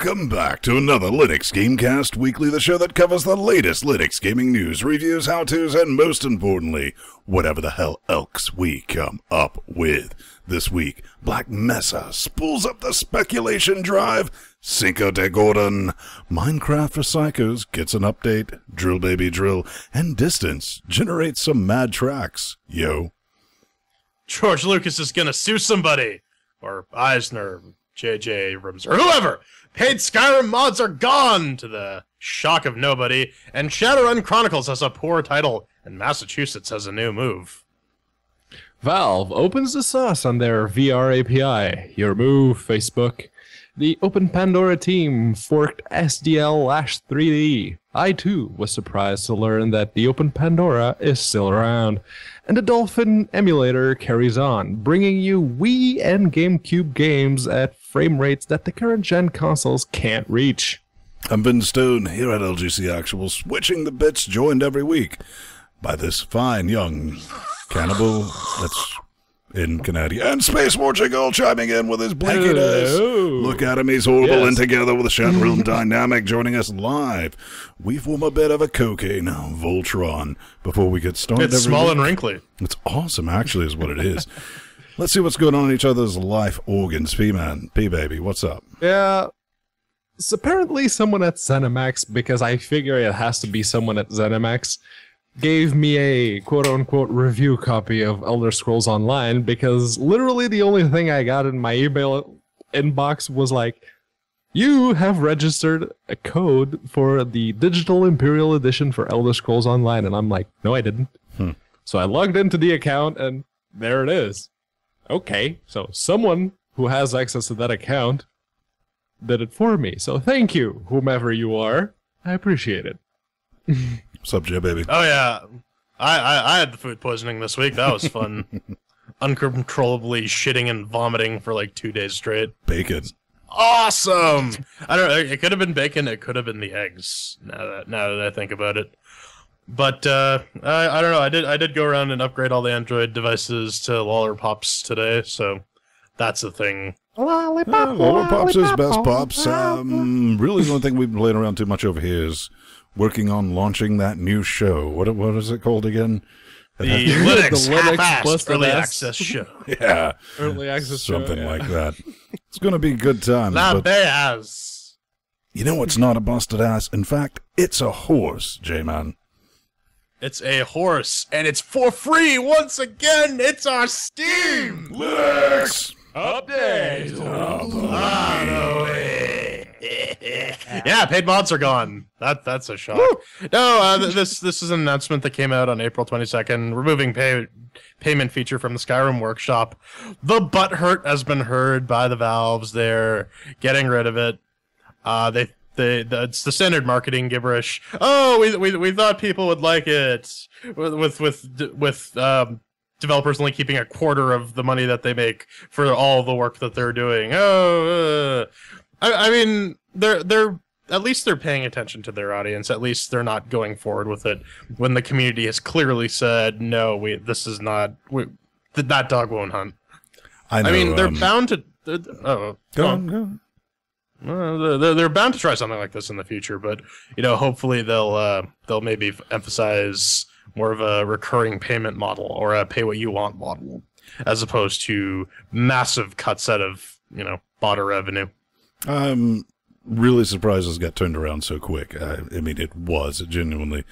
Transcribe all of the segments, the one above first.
Welcome back to another LinuxGameCast Weekly, the show that covers the latest Linux gaming news, reviews, how-tos, and most importantly, whatever the hell else we come up with. This week, Black Mesa spools up the speculation drive, Cinco de Gordon, Minecraft for Psychos gets an update, Drill Baby Drill, and Distance generates some mad tracks. Yo. George Lucas is gonna sue somebody, or Eisner, J.J. Abrams, or whoever. Paid Skyrim mods are gone, to the shock of nobody, and Shadowrun Chronicles has a poor title, and Massachusetts has a new move. Valve opens the sauce on their VR API. Your move, Facebook. The Open Pandora team forked SDL-3D. I, too, was surprised to learn that the Open Pandora is still around. And the Dolphin emulator carries on, bringing you Wii and GameCube games at frame rates that the current-gen consoles can't reach. I'm Vince Stone, here at LGC Actual, switching the bits joined every week by this fine young cannibal that's in Canada. And Space Portugal chiming in with his blinkiness. Look at him, he's horrible and together with the chat room dynamic joining us live. We form a bit of a cocaine Voltron before we get started. It's small and wrinkly. It's awesome, actually, is what it is. Let's see what's going on in each other's life organs. P-Man, P-Baby, what's up? Yeah, it's apparently someone at ZeniMax, because I figure it has to be someone at ZeniMax, gave me a quote-unquote review copy of Elder Scrolls Online, because literally the only thing I got in my email inbox was like, you have registered a code for the Digital Imperial Edition for Elder Scrolls Online. And I'm like, no, I didn't. So I logged into the account, and there it is. Okay, so someone who has access to that account did it for me. So thank you, whomever you are. I appreciate it. What's up, J Baby? Oh yeah, I had the food poisoning this week. That was fun. Uncontrollably shitting and vomiting for like 2 days straight. Bacon. Awesome. I don't know. It could have been bacon. It could have been the eggs. Now that I think about it. But I don't know. I did go around and upgrade all the Android devices to Lollipops today. So that's a thing. Lollipops is best pops. Really, the only thing we've been playing around too much over here is working on launching that new show. What is it called again? The Linux plus Early Access Show. Yeah. Early Access Show. Something like that. It's going to be good times. Not Bears. You know what's not a busted ass? In fact, it's a horse, J-Man. It's a horse, and it's for free once again. It's our Steam Linux Update. Yeah, paid mods are gone. That's a shock. Woo! No, this is an announcement that came out on April 22nd, removing payment feature from the Skyrim workshop. The butthurt has been heard by the Valves. They're getting rid of it. It's the standard marketing gibberish. Oh, we thought people would like it with developers only keeping a quarter of the money that they make for all the work that they're doing. I mean, they're at least they're paying attention to their audience. At least they're not going forward with it when the community has clearly said no. That dog won't hunt. I mean, they're bound to. Go on. They're bound to try something like this in the future, but hopefully they'll maybe emphasize more of a recurring payment model or a pay what you want model, as opposed to massive cuts out of bought revenue. I'm really surprised this got turned around so quick. I mean, it genuinely.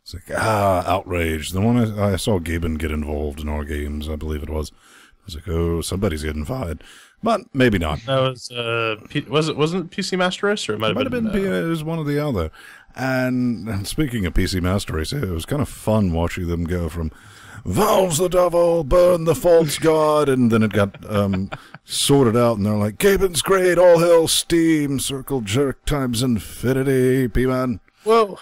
It's like, outrage. The one I saw Gaben get involved in our games, I believe it was. I was like, oh, somebody's getting fired. But maybe not. That wasn't it PC Master Race, or it might have been it was one or the other. And speaking of PC Master Race, it was kind of fun watching them go from Valve's the devil, burn the false god, and then it got sorted out, and they're like, Gaben's great, all hell Steam, circle jerk times infinity, P-Man. Well,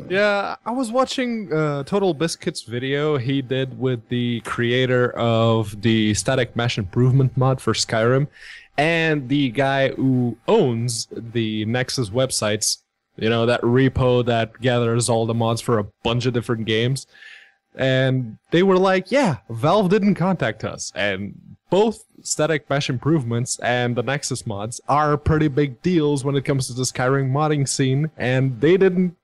yeah, I was watching Total Biscuit's video he did with the creator of the Static Mesh Improvement mod for Skyrim, and the guy who owns the Nexus websites, that repo that gathers all the mods for a bunch of different games. And they were like, yeah, Valve didn't contact us. And both Static Mesh improvements and the Nexus mods are pretty big deals when it comes to the Skyrim modding scene, and they didn't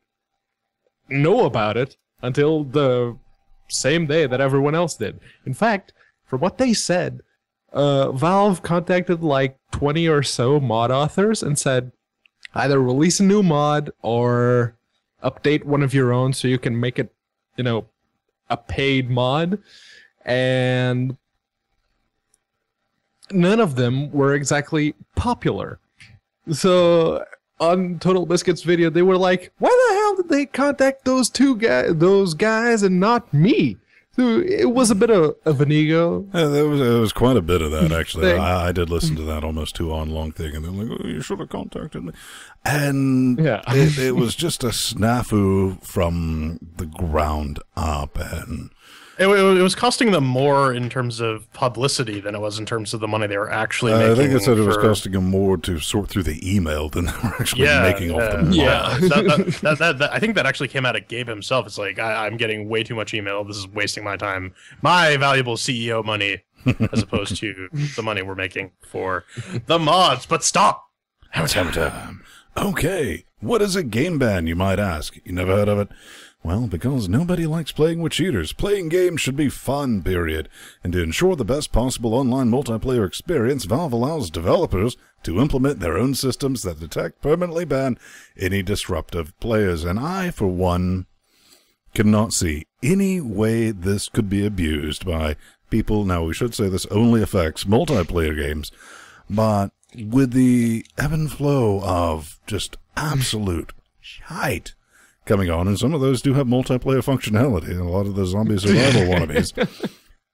know about it until the same day that everyone else did. In fact, from what they said, Valve contacted like 20 or so mod authors and said, either release a new mod or update one of your own so you can make it, a paid mod. And none of them were exactly popular. So on Total Biscuit's video, they were like, why the hell did they contact those guys and not me? So it was a bit of an ego. Yeah, there was quite a bit of that, actually. I did listen to that almost 2 hour long thing, and they're like, oh, you should have contacted me. And it was just a snafu from the ground up. And it was costing them more in terms of publicity than it was in terms of the money they were actually making. I think it said it was costing them more to sort through the email than they were actually making off the mod. Yeah, I think that actually came out of Gabe himself. It's like, I'm getting way too much email. This is wasting my time. My valuable CEO money, as opposed to the money we're making for the mods. But stop! Hammer time. Okay, what is a game ban, you might ask? You never heard of it? Well, because nobody likes playing with cheaters. Playing games should be fun, period. And to ensure the best possible online multiplayer experience, Valve allows developers to implement their own systems that detect, permanently ban any disruptive players. And I, for one, cannot see any way this could be abused by people. Now, we should say this only affects multiplayer games, but with the ebb and flow of just absolute shite coming on, and some of those do have multiplayer functionality, and a lot of the zombie survival wannabes.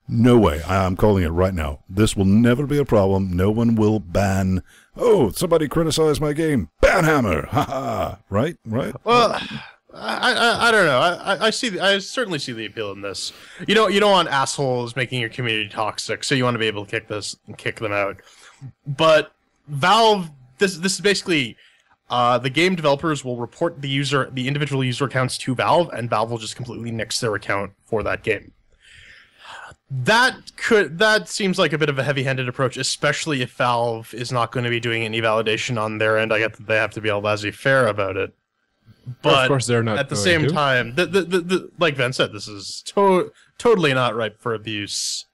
No way. I'm calling it right now. This will never be a problem. No one will ban, oh, somebody criticized my game. Ban hammer! Ha-ha! Right? Well, I don't know. I certainly see the appeal in this. You don't want assholes making your community toxic, so you want to be able to kick them out. But Valve, this is basically... the game developers will report the individual user accounts to Valve, and Valve will just completely nix their account for that game. That seems like a bit of a heavy-handed approach, especially if Valve is not going to be doing any validation on their end. I get that they have to be all laissez-faire about it, but of course they're not. At the same time, like Ben said, this is totally not ripe for abuse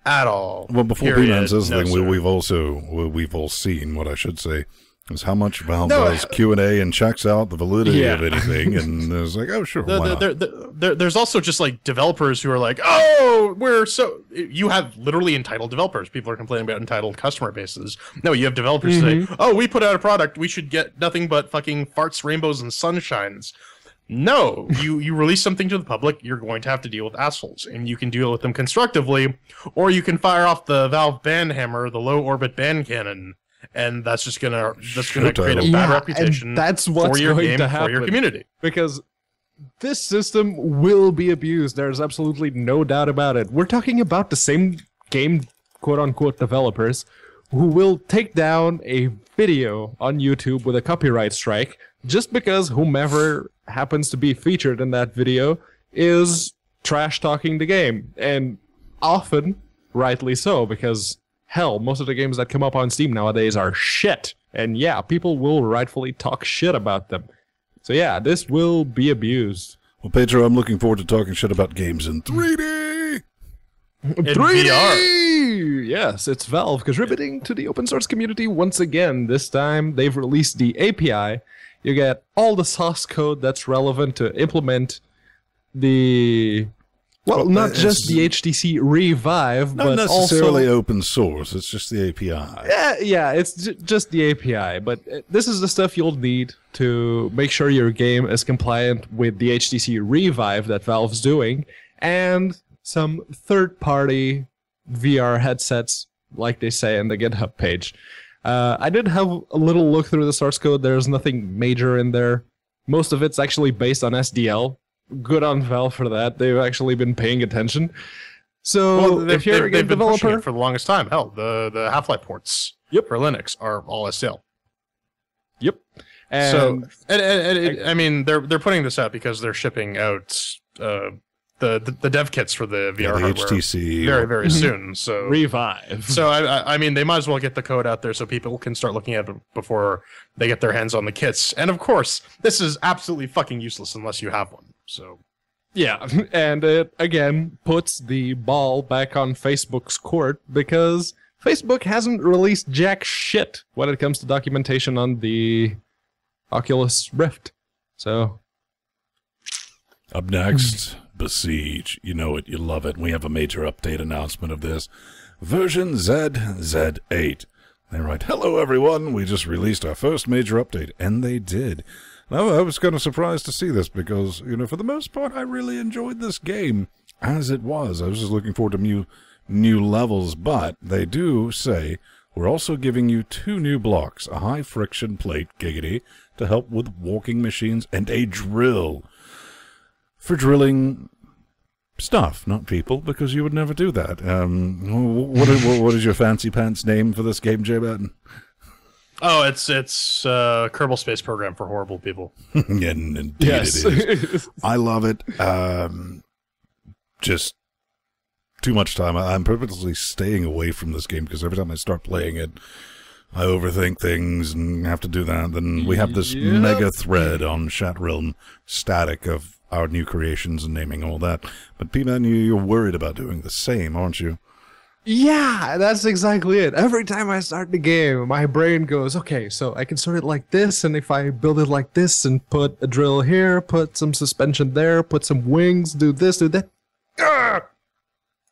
at all. Well, before B-Man says the thing, we've all seen what I should say. Is how much Valve does Q&A and checks out the validity of anything, and it's like, oh, sure, why not? There's also just like developers who are like, oh, you have literally entitled developers. People are complaining about entitled customer bases. No, you have developers say, oh, we put out a product, we should get nothing but fucking farts, rainbows, and sunshines. No, you release something to the public, you're going to have to deal with assholes, and you can deal with them constructively, or you can fire off the Valve ban hammer, the low orbit ban cannon. And that's just gonna create a bad reputation that's what's for your going game, to happen, for your community. Because this system will be abused. There's absolutely no doubt about it. We're talking about the same game, quote-unquote, developers who will take down a video on YouTube with a copyright strike just because whomever happens to be featured in that video is trash-talking the game. And often, rightly so, because... hell, most of the games that come up on Steam nowadays are shit. And yeah, people will rightfully talk shit about them. So yeah, this will be abused. Well, Pedro, I'm looking forward to talking shit about games in 3D! In 3D! VR. Yes, it's Valve contributing to the open source community once again. This time, they've released the API. You get all the source code that's relevant to implement the... well, not just the HTC Revive, but not necessarily open source. It's just the API. Yeah, it's just the API. But this is the stuff you'll need to make sure your game is compliant with the HTC Revive that Valve's doing, and some third-party VR headsets, like they say in the GitHub page. I did have a little look through the source code. There's nothing major in there. Most of it's actually based on SDL. Good on Valve for that. They've actually been paying attention. So if you're a game developer, for the longest time, hell, the Half-Life ports for Linux are all SDL. Yep. And I mean, they're putting this out because they're shipping out the dev kits for the VR the hardware HTC very soon. So Revive. So I mean, they might as well get the code out there so people can start looking at it before they get their hands on the kits. And of course, this is absolutely fucking useless unless you have one. So Yeah, and it again puts the ball back on Facebook's court because Facebook hasn't released jack shit when it comes to documentation on the Oculus Rift. So up next, Besiege. You know it, you love it. We have a major update announcement of this. Version ZZ8. They write, hello everyone, we just released our first major update. And they did. Now, I was kind of surprised to see this because, you know, for the most part, I really enjoyed this game as it was. I was just looking forward to new levels, but they do say we're also giving you 2 new blocks, a high-friction plate, giggity, to help with walking machines, and a drill for drilling stuff, not people, because you would never do that. What is your fancy pants name for this game, J-Batten? oh, it's Kerbal Space Program for horrible people. Yeah, indeed yes. it is. I love it. Just too much time. I'm purposely staying away from this game because every time I start playing it, I overthink things and have to do that. Then we have this mega thread on Chat Realm static of our new creations and naming all that. But P-Man, you're worried about doing the same, aren't you? Yeah, that's exactly it. Every time I start the game, my brain goes, okay, so I can sort it like this, and if I build it like this and put a drill here, put some suspension there, put some wings, do this, do that. Ugh!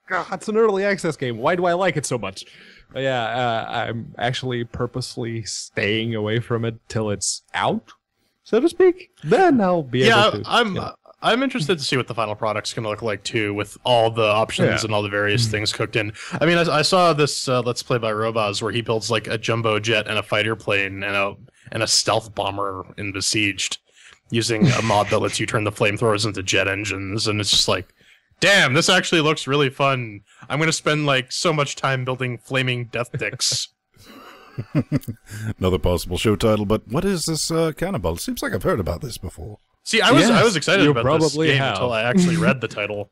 God, it's an early access game. Why do I like it so much? But yeah, I'm actually purposely staying away from it till it's out, so to speak. Then I'll be able to. I'm interested to see what the final product's going to look like, too, with all the options and all the various things cooked in. I mean, I saw this Let's Play by Robaz where he builds, like, a jumbo jet and a fighter plane and a stealth bomber in Besieged using a mod that lets you turn the flamethrowers into jet engines, and it's just like, damn, this actually looks really fun. I'm going to spend, like, so much time building flaming death dicks. Another possible show title, but what is this Cannibal? It seems like I've heard about this before. See, I was excited about this game until I actually read the title.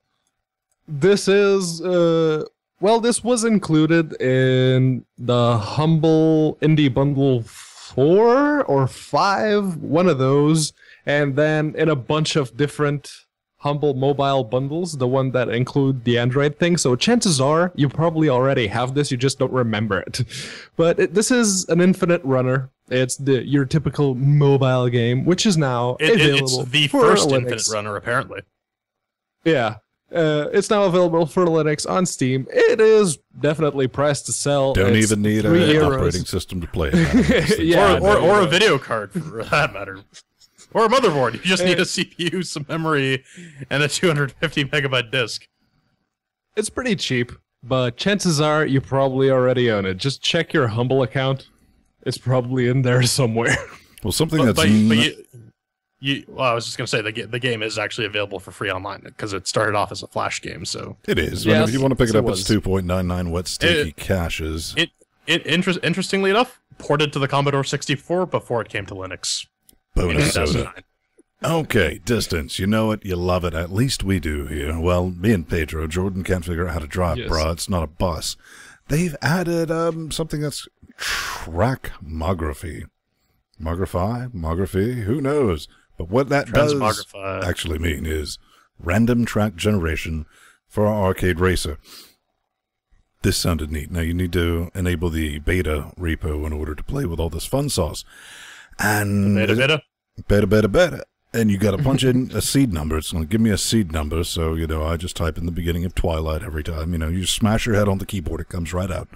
This is, this was included in the Humble Indie Bundle 4 or 5, one of those, and then in a bunch of different Humble mobile bundles, the one that include the Android thing. So chances are you probably already have this, you just don't remember it. But this is an infinite runner. It's your typical mobile game, which is now available. It's the for first Linux. infinite runner, apparently. Yeah. It's now available for Linux on Steam. It is definitely priced to sell. Don't It's even need an €3. operating system to play it. Yeah, or a video card, for that matter. Or a motherboard. You just need a CPU, some memory, and a 250 megabyte disk. It's pretty cheap, but chances are you probably already own it. Just check your Humble account. It's probably in there somewhere. Well, something Well, that's... I was just going to say, the game is actually available for free online, because it started off as a Flash game, so... It is. Yes, If you want to pick it up, was. it's 2.99 wet sticky caches. Interestingly enough, ported to the Commodore 64 before it came to Linux. Bonus soda. Okay, distance. You know it, you love it. At least we do here. Well, me and Pedro, Jordan can't figure out how to drive, brah. It's not a bus. They've added something that's trackmography. Mography? Who knows? But what that does actually mean is random track generation for our arcade racer. This sounded neat. Now you need to enable the beta repo in order to play with all this fun sauce. And beta. And you got to punch in a seed number. It's going to give me a seed number. So, you know, I just type in the beginning of Twilight every time. You know, you smash your head on the keyboard. It comes right out.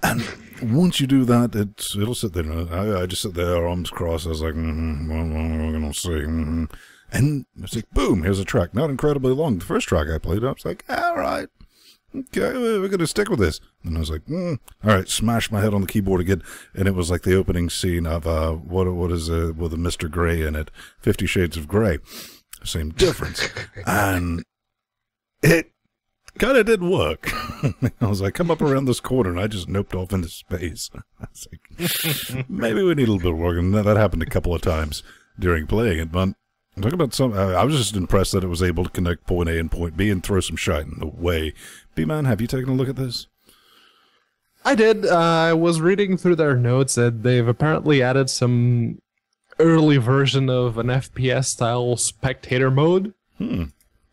And once you do that, it'll sit there. I just sit there, arms crossed. I was like, what am I going to see? And it's like, boom, here's a track. Not incredibly long. The first track I played, I was like, all right. Okay, we're going to stick with this. And I was like, all right, smash my head on the keyboard again. And it was like the opening scene of, what is it, with a Mr. Grey in it, 50 Shades of Grey. Same difference. And it kind of didn't work. I was like, come up around this corner, and I just noped off into space. I was like, maybe we need a little bit of work. And that happened a couple of times during playing it, but Talk about some. I was just impressed that it was able to connect point A and point B and throw some shite in the way. B-Man, have you taken a look at this? I did. I was reading through their notes that they've apparently added some early version of an FPS-style spectator mode.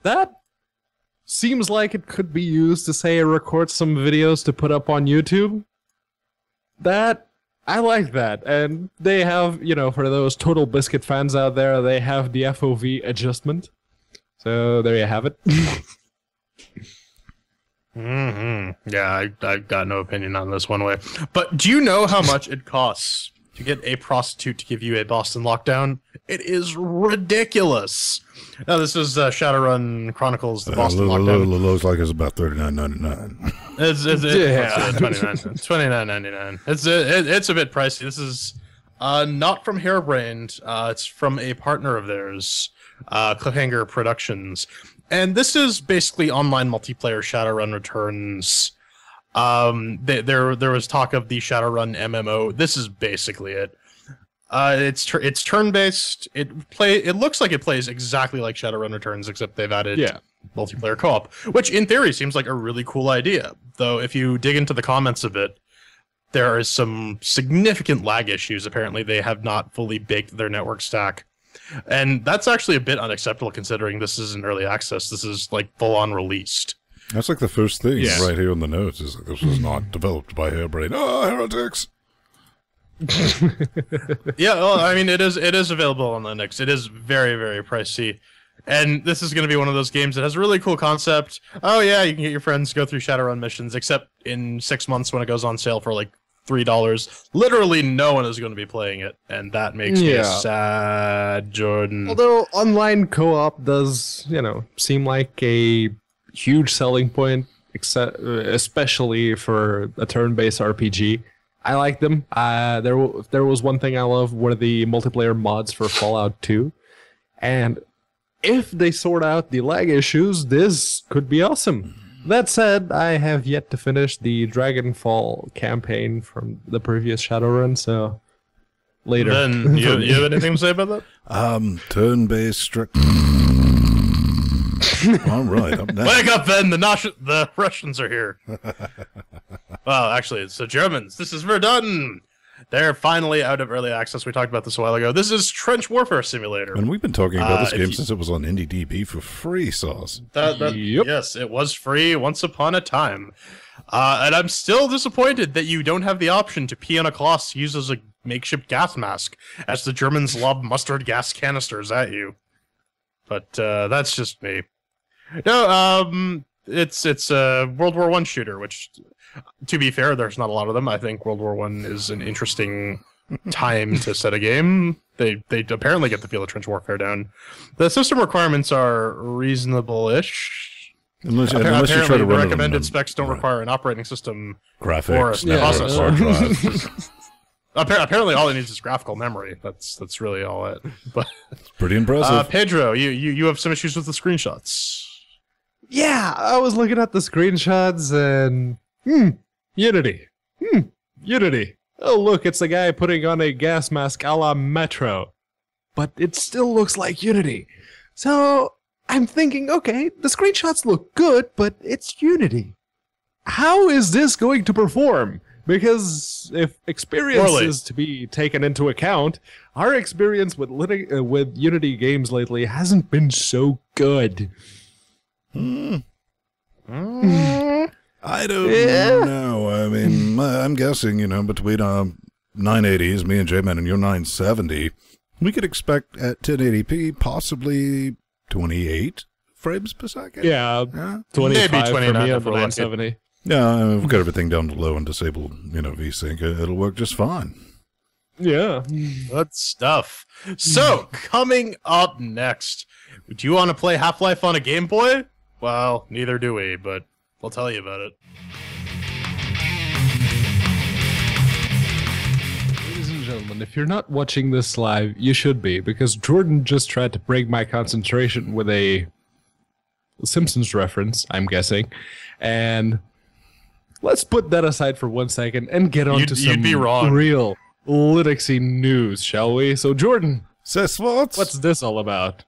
That seems like it could be used to, say, record some videos to put up on YouTube. I like that. And they have, you know, for those Total Biscuit fans out there, they have the FOV adjustment. So there you have it. Yeah, I've got no opinion on this one way. But do you know how much it costs to get a prostitute to give you a Boston lockdown? It is ridiculous. Now, this is Shadowrun Chronicles, the Boston lockdown. Looks like it's about $39.99. It's $29.99. It's a bit pricey. This is not from Harebrained. It's from a partner of theirs, Cliffhanger Productions. And this is basically online multiplayer Shadowrun Returns. There was talk of the Shadowrun MMO. This is basically it. It's turn-based. It looks like it plays exactly like Shadowrun Returns, except they've added multiplayer co-op, which in theory seems like a really cool idea. Though if you dig into the comments a bit, there is some significant lag issues. Apparently, they have not fully baked their network stack. And that's actually a bit unacceptable considering this is in early access. This is like full-on released. That's like the first thing right here in the notes is like, this was not developed by Harebrained. Oh, heretics! Yeah, well, I mean, it is available on Linux. It is very, very pricey. And this is going to be one of those games that has a really cool concept. Oh, yeah, you can get your friends to go through Shadowrun missions, except in 6 months when it goes on sale for like $3. Literally no one is going to be playing it, and that makes me sad, Jordan. Although online co-op does, you know, seem like a huge selling point, especially for a turn-based RPG. I like them. There was one thing I love were the multiplayer mods for Fallout 2, and if they sort out the lag issues, this could be awesome. That said, I have yet to finish the Dragonfall campaign from the previous Shadowrun, so later. Then, you have anything to say about that? Turn-based... All right, up next. Wake up, then! The Russians are here. Well, actually, it's the Germans. This is Verdun. They're finally out of early access. We talked about this a while ago. This is Trench Warfare Simulator. And we've been talking about this game since it was on IndieDB for free, Sauce. Yep. Yes, it was free once upon a time. And I'm still disappointed that you don't have the option to pee on a cloth used as a makeshift gas mask, as the Germans lob mustard gas canisters at you. But that's just me. No, it's a World War I shooter, which, to be fair, there's not a lot of them. I think World War I is an interesting time to set a game. They apparently get the feel of trench warfare down. The system requirements are reasonable-ish. Unless you try to run the recommended specs don't require an operating system graphics or a processor. drive. Apparently, all it needs is graphical memory. That's really all it. But it's pretty impressive. Pedro, you have some issues with the screenshots. Yeah, I was looking at the screenshots and... Unity. Unity. Oh, look, it's the guy putting on a gas mask a la Metro. But it still looks like Unity. So, I'm thinking, okay, the screenshots look good, but it's Unity. How is this going to perform? Because if experience is to be taken into account, our experience with Unity games lately hasn't been so good. I don't know. I mean, I'm guessing, between 980s, me and J-Man, and your 970, we could expect at 1080p possibly 28 frames per second. Yeah, 25 maybe 29 for me on 970. Yeah, we've got everything down to low and disabled, VSync. It'll work just fine. Yeah. Good stuff. So, coming up next, do you want to play Half-Life on a Game Boy? Well, neither do we, but we'll tell you about it. Ladies and gentlemen, if you're not watching this live, you should be, because Jordan just tried to break my concentration with a Simpsons reference, I'm guessing, and let's put that aside for 1 second and get on to some real Linuxy news, shall we? So, Jordan, what's this all about?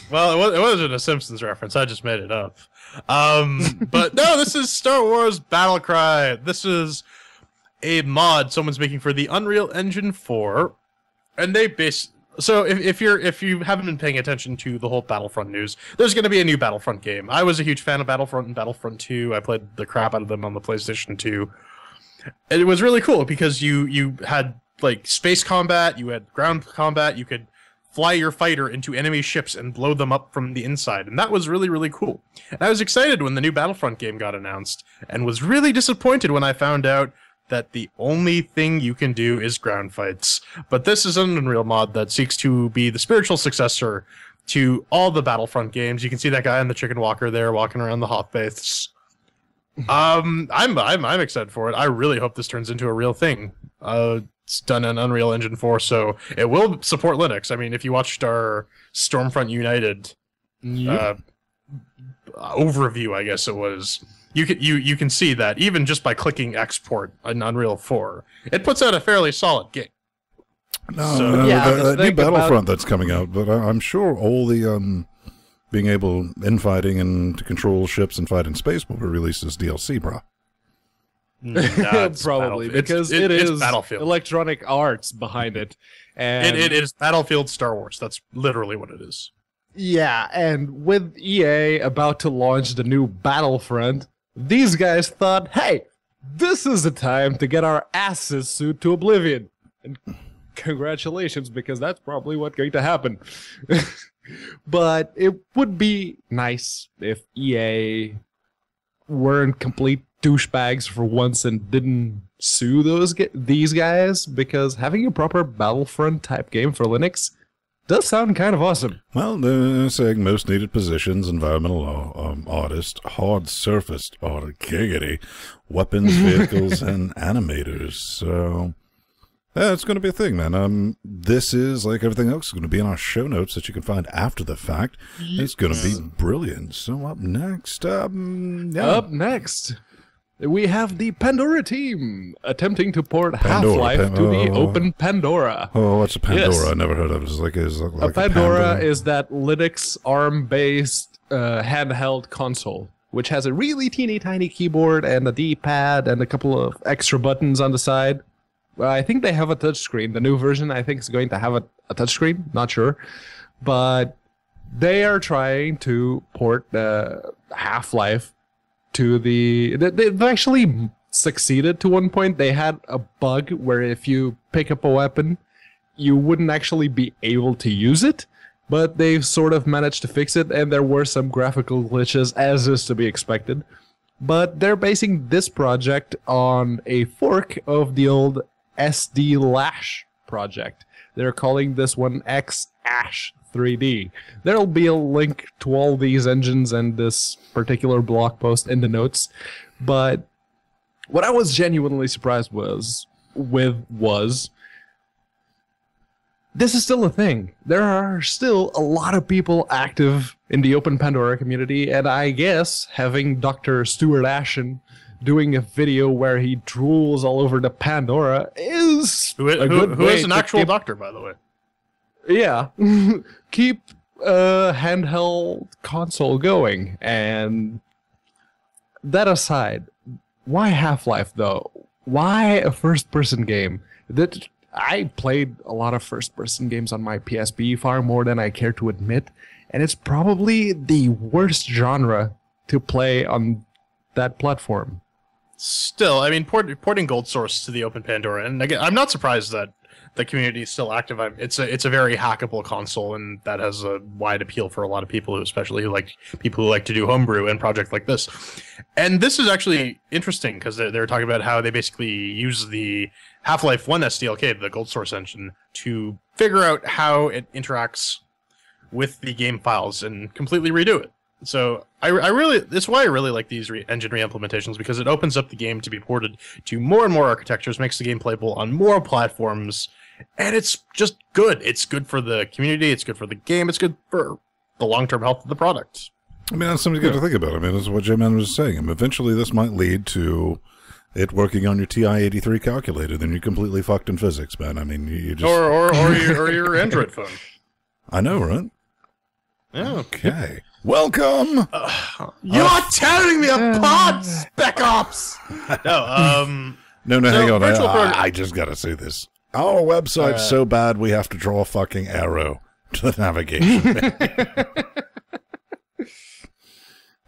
Well, it wasn't a Simpsons reference. I just made it up. But no, this is Star Wars Battlecry. This is a mod someone's making for the Unreal Engine 4, and they So if you haven't been paying attention to the whole Battlefront news, there's going to be a new Battlefront game. I was a huge fan of Battlefront and Battlefront 2. I played the crap out of them on the PlayStation 2. And it was really cool because you had like space combat, you had ground combat, you could fly your fighter into enemy ships and blow them up from the inside. And that was really, really cool. And I was excited when the new Battlefront game got announced and was really disappointed when I found out that the only thing you can do is ground fights. But this is an Unreal mod that seeks to be the spiritual successor to all the Battlefront games. You can see that guy on the chicken walker there walking around the Hoth Baths. I'm excited for it. I really hope this turns into a real thing. It's done in Unreal Engine 4, so it will support Linux. I mean, if you watched our Stormfront United overview, I guess it was, you can see that even just by clicking export in Unreal 4, it puts out a fairly solid game. The new Battlefront that's coming out, but I'm sure all the being able infighting and to control ships and fight in space will be released as DLC, bro. Probably because it is Battlefield. Electronic Arts behind it, and it is Battlefield Star Wars. That's literally what it is. Yeah, and with EA about to launch the new Battlefront, these guys thought, hey, this is the time to get our asses sued to oblivion. And congratulations, because that's probably what's going to happen. But it would be nice if EA weren't complete douchebags for once and didn't sue these guys, because having a proper Battlefront type game for Linux does sound kind of awesome. Well, they're saying most needed positions, environmental artist, hard surfaced artist, giggity, weapons, vehicles, and animators. So yeah, it's going to be a thing, man. This is, like everything else, going to be in our show notes that you can find after the fact. It's going to be brilliant. So up next, Up next, we have the Pandora team attempting to port Half-Life to the open Pandora. Oh, what's a Pandora? Yes. I never heard of it. It's like a Pandora is that Linux ARM-based handheld console, which has a really teeny tiny keyboard and a D-pad and a couple of extra buttons on the side. Well, I think they have a touchscreen. The new version, I think, is going to have a touchscreen. Not sure. But they are trying to port Half-Life to the... They've actually succeeded to one point. They had a bug where if you pick up a weapon, you wouldn't actually be able to use it. But they've sort of managed to fix it, and there were some graphical glitches, as is to be expected. But they're basing this project on a fork of the old SD Lash project. They're calling this one X-Ash 3D. There'll be a link to all these engines and this particular blog post in the notes. But what I was genuinely surprised was this is still a thing. There are still a lot of people active in the Open Pandora community, and I guess having Dr. Stuart Ashen doing a video where he drools all over the Pandora is who is an actual doctor, by the way. Yeah. Keep a handheld console going. And that aside, why Half-Life, though? Why a first-person game? I played a lot of first-person games on my PSP, far more than I care to admit, and it's probably the worst genre to play on that platform. Still, I mean, porting Gold Source to the Open Pandora, and again, I'm not surprised that the community is still active. It's a very hackable console, and that has a wide appeal for a lot of people, especially people who like to do homebrew and projects like this. And this is actually interesting because they're talking about how they basically use the Half-Life 1 SDLK, the Gold Source engine, to figure out how it interacts with the game files and completely redo it. So that's why I really like these engine re-implementations, because it opens up the game to be ported to more and more architectures, makes the game playable on more platforms, and it's just good. It's good for the community, it's good for the game, it's good for the long-term health of the product. I mean, that's something good to think about. I mean, this is what J-Man was saying. I mean, eventually this might lead to it working on your TI-83 calculator, then you're completely fucked in physics, man. I mean, you just... Or your Android phone. I know, right? Okay. Welcome. You're tearing me apart, Spec Ops. No, No, so hang on. virtual I just gotta say this. Our website's so bad we have to draw a fucking arrow to the navigation.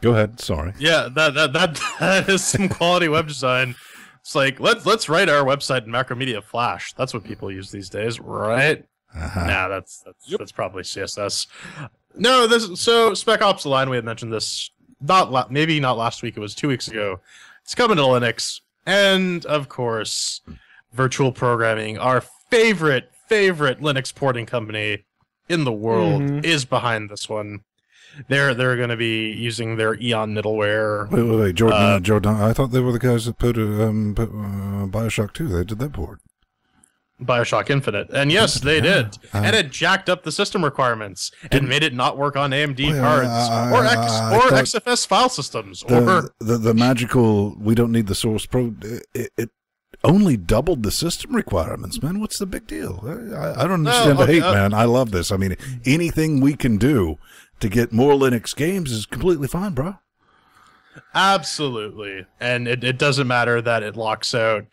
Go ahead. Sorry. Yeah, that is some quality web design. It's like let's write our website in Macromedia Flash. That's what people use these days, right? Nah, that's probably CSS. No, so Spec Ops Align, we had mentioned this maybe not last week, it was 2 weeks ago. It's coming to Linux, and of course, Virtual Programming, our favorite Linux porting company in the world, is behind this one. They're going to be using their Eon middleware. Wait, Jordan. I thought they were the guys that put Bioshock 2. They did that port. Bioshock Infinite, and yes, they did, and it jacked up the system requirements and made it not work on AMD cards or XFS file systems. The magical, we don't need the source pro. It only doubled the system requirements, man. What's the big deal? I don't understand the hate, man. I love this. I mean, anything we can do to get more Linux games is completely fine, bro. Absolutely, and it doesn't matter that it locks out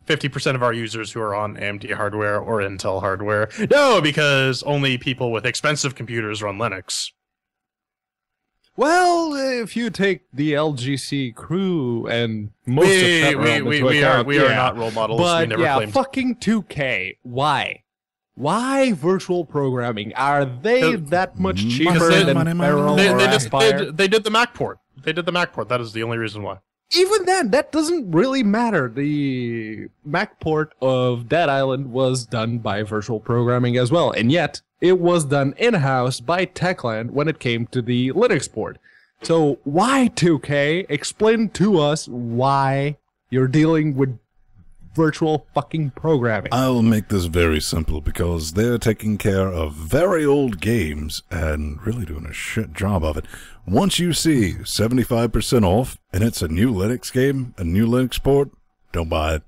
50% of our users who are on AMD hardware or Intel hardware. No, because only people with expensive computers run Linux. Well, if you take the LGC crew and most of that we are not role models. But we never claimed. Fucking 2K. Why? Why virtual programming? Are they that much cheaper than Feral or Aspire? They did the Mac port. They did the Mac port. That is the only reason why. Even then, that doesn't really matter. The Mac port of Dead Island was done by virtual programming as well, and yet it was done in-house by Techland when it came to the Linux port. So why 2K? Explain to us why you're dealing with virtual fucking programming. I'll make this very simple because they're taking care of very old games and really doing a shit job of it. Once you see 75% off and it's a new Linux game, a new Linux port, don't buy it.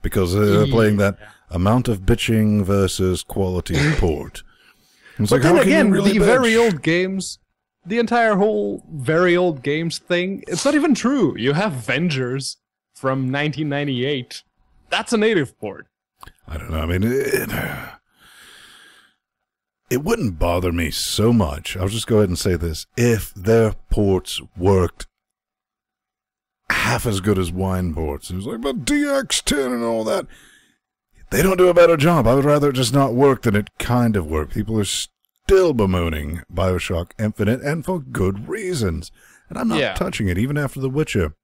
Because they're playing that amount of bitching versus quality of port. It's but then again, really the very old games, the entire whole very old games thing, it's not even true. You have Vengers from 1998. That's a native port. I don't know. I mean, it wouldn't bother me so much. I'll just go ahead and say this. If their ports worked half as good as wine ports. It was like, but DX10 and all that. They don't do a better job. I would rather it just not work than it kind of work. People are still bemoaning Bioshock Infinite, and for good reasons. And I'm not touching it, even after The Witcher.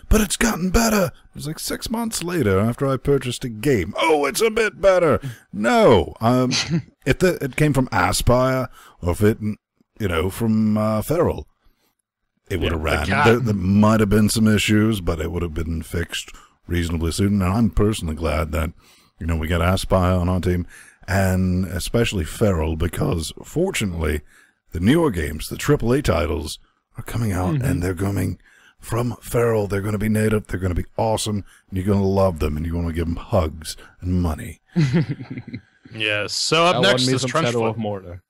But it's gotten better. It was like 6 months later after I purchased a game. Oh, it's a bit better. No. If it came from Aspire, or if it, from Feral, it would have ran. There might have been some issues, but it would have been fixed reasonably soon. And I'm personally glad that, we got Aspire on our team, and especially Feral, because fortunately, the newer games, the AAA titles, are coming out, and they're coming from Feral. They're going to be native. They're going to be awesome. And you're going to love them, and you're going to give them hugs and money. Yes. So up next is Shadow of Mordor.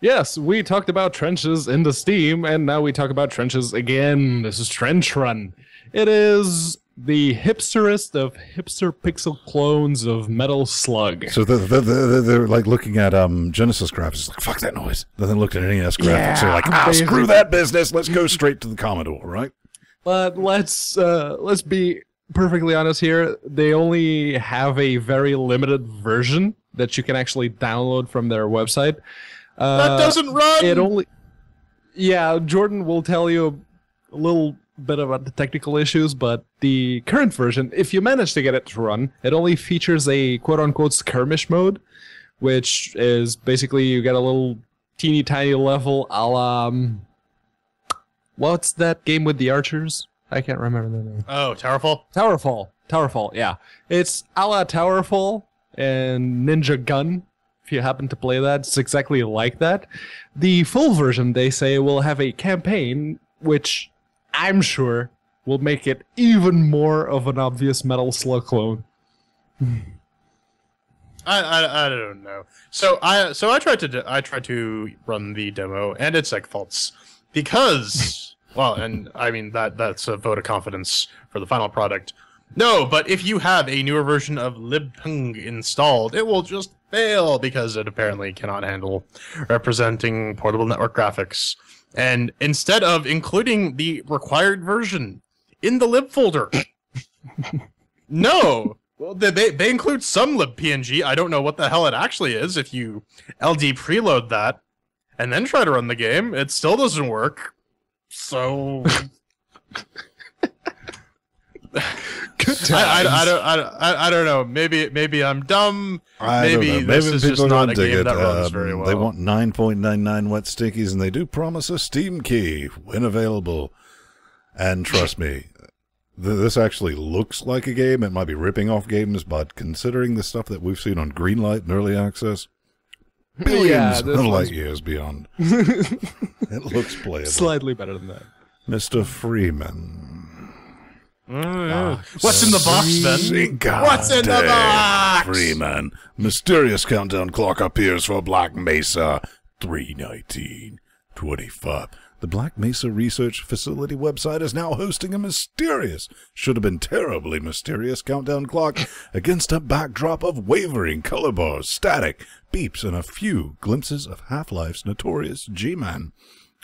Yes, we talked about trenches into Steam, and now we talk about trenches again. This is Trench Run. It is the hipsterest of hipster pixel clones of Metal Slug. So they're like looking at Genesis graphics, like, fuck that noise. Then they looked at NES graphics, they're like, screw that business. Let's go straight to the Commodore, right? But let's be perfectly honest here. They only have a very limited version that you can actually download from their website. That doesn't run! Jordan will tell you a little bit about the technical issues, but the current version, if you manage to get it to run, it only features a quote-unquote skirmish mode, which is basically you get a little teeny tiny level a la... what's that game with the archers? I can't remember the name. Oh, Towerfall? Towerfall, yeah. It's a la Towerfall and Ninja Gun. If you happen to play that, it's exactly like that. The full version, they say, will have a campaign, which I'm sure will make it even more of an obvious Metal Slug clone. I don't know. So I tried to run the demo, and it seg faults because well, and I mean that's a vote of confidence for the final product. No, but if you have a newer version of libpng installed, it will just fail because it apparently cannot handle representing portable network graphics. And instead of including the required version in the lib folder, no. Well, they include some libpng. I don't know what the hell it actually is. If you LD preload that and then try to run the game, it still doesn't work. So I don't know. Maybe I'm dumb. Maybe this is just not a game that runs very well. They want 9.99 wet stickies, and they do promise a Steam key when available. And trust me, this actually looks like a game. It might be ripping off games, but considering the stuff that we've seen on Greenlight and Early Access, billions of light years beyond. It looks playable. Slightly better than that. Mr. Freeman. What's in the box, then? What's in the box? Freeman. Mysterious countdown clock appears for Black Mesa 3/19/25. The Black Mesa Research Facility website is now hosting a mysterious, should have been terribly mysterious countdown clock against a backdrop of wavering color bars, static, beeps, and a few glimpses of Half-Life's notorious G-Man.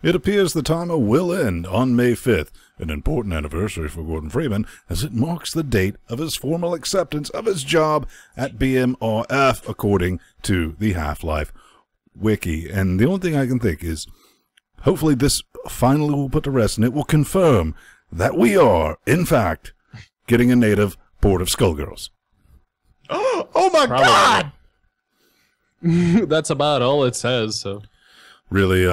It appears the timer will end on May 5th, an important anniversary for Gordon Freeman, as it marks the date of his formal acceptance of his job at BMRF, according to the Half-Life wiki. And the only thing I can think is, hopefully this finally will put to rest, and it will confirm that we are, in fact, getting a native Port of Skullgirls. Oh my God! That's about all it says, so. Really,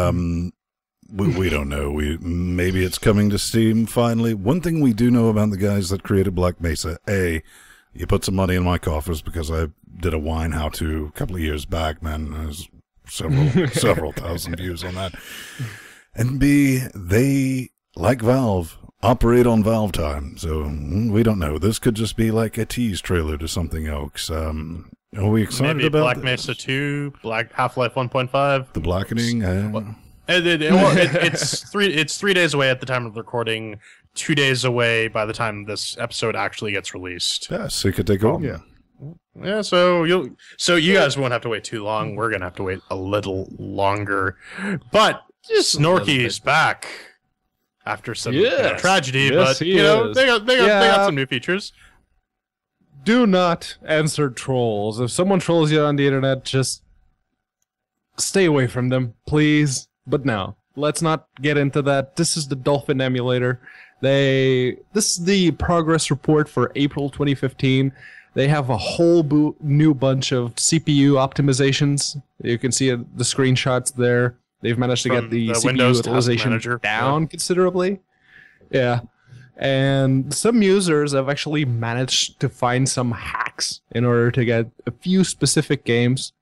we don't know. Maybe it's coming to Steam finally. One thing we do know about the guys that created Black Mesa, A, you put some money in my coffers because I did a wine how-to a couple of years back, man. There's several thousand views on that. And B, they, like Valve, operate on Valve time. So we don't know. This could just be like a tease trailer to something else. Are we excited Maybe about Black Mesa 2, Black Half-Life 1.5? The blackening? It's 3 days away at the time of the recording, 2 days away by the time this episode actually gets released. Yeah, so you could take home. Yeah, so you guys won't have to wait too long. We're gonna have to wait a little longer. But Snorky's back after some tragedy, but they got some new features. Do not answer trolls. If someone trolls you on the internet, just stay away from them, please. But no, let's not get into that. This is the Dolphin emulator. This is the progress report for April 2015. They have a whole new bunch of CPU optimizations. You can see the screenshots there. They've managed to get the CPU Windows utilization down considerably. Yeah. And some users have actually managed to find some hacks in order to get a few specific games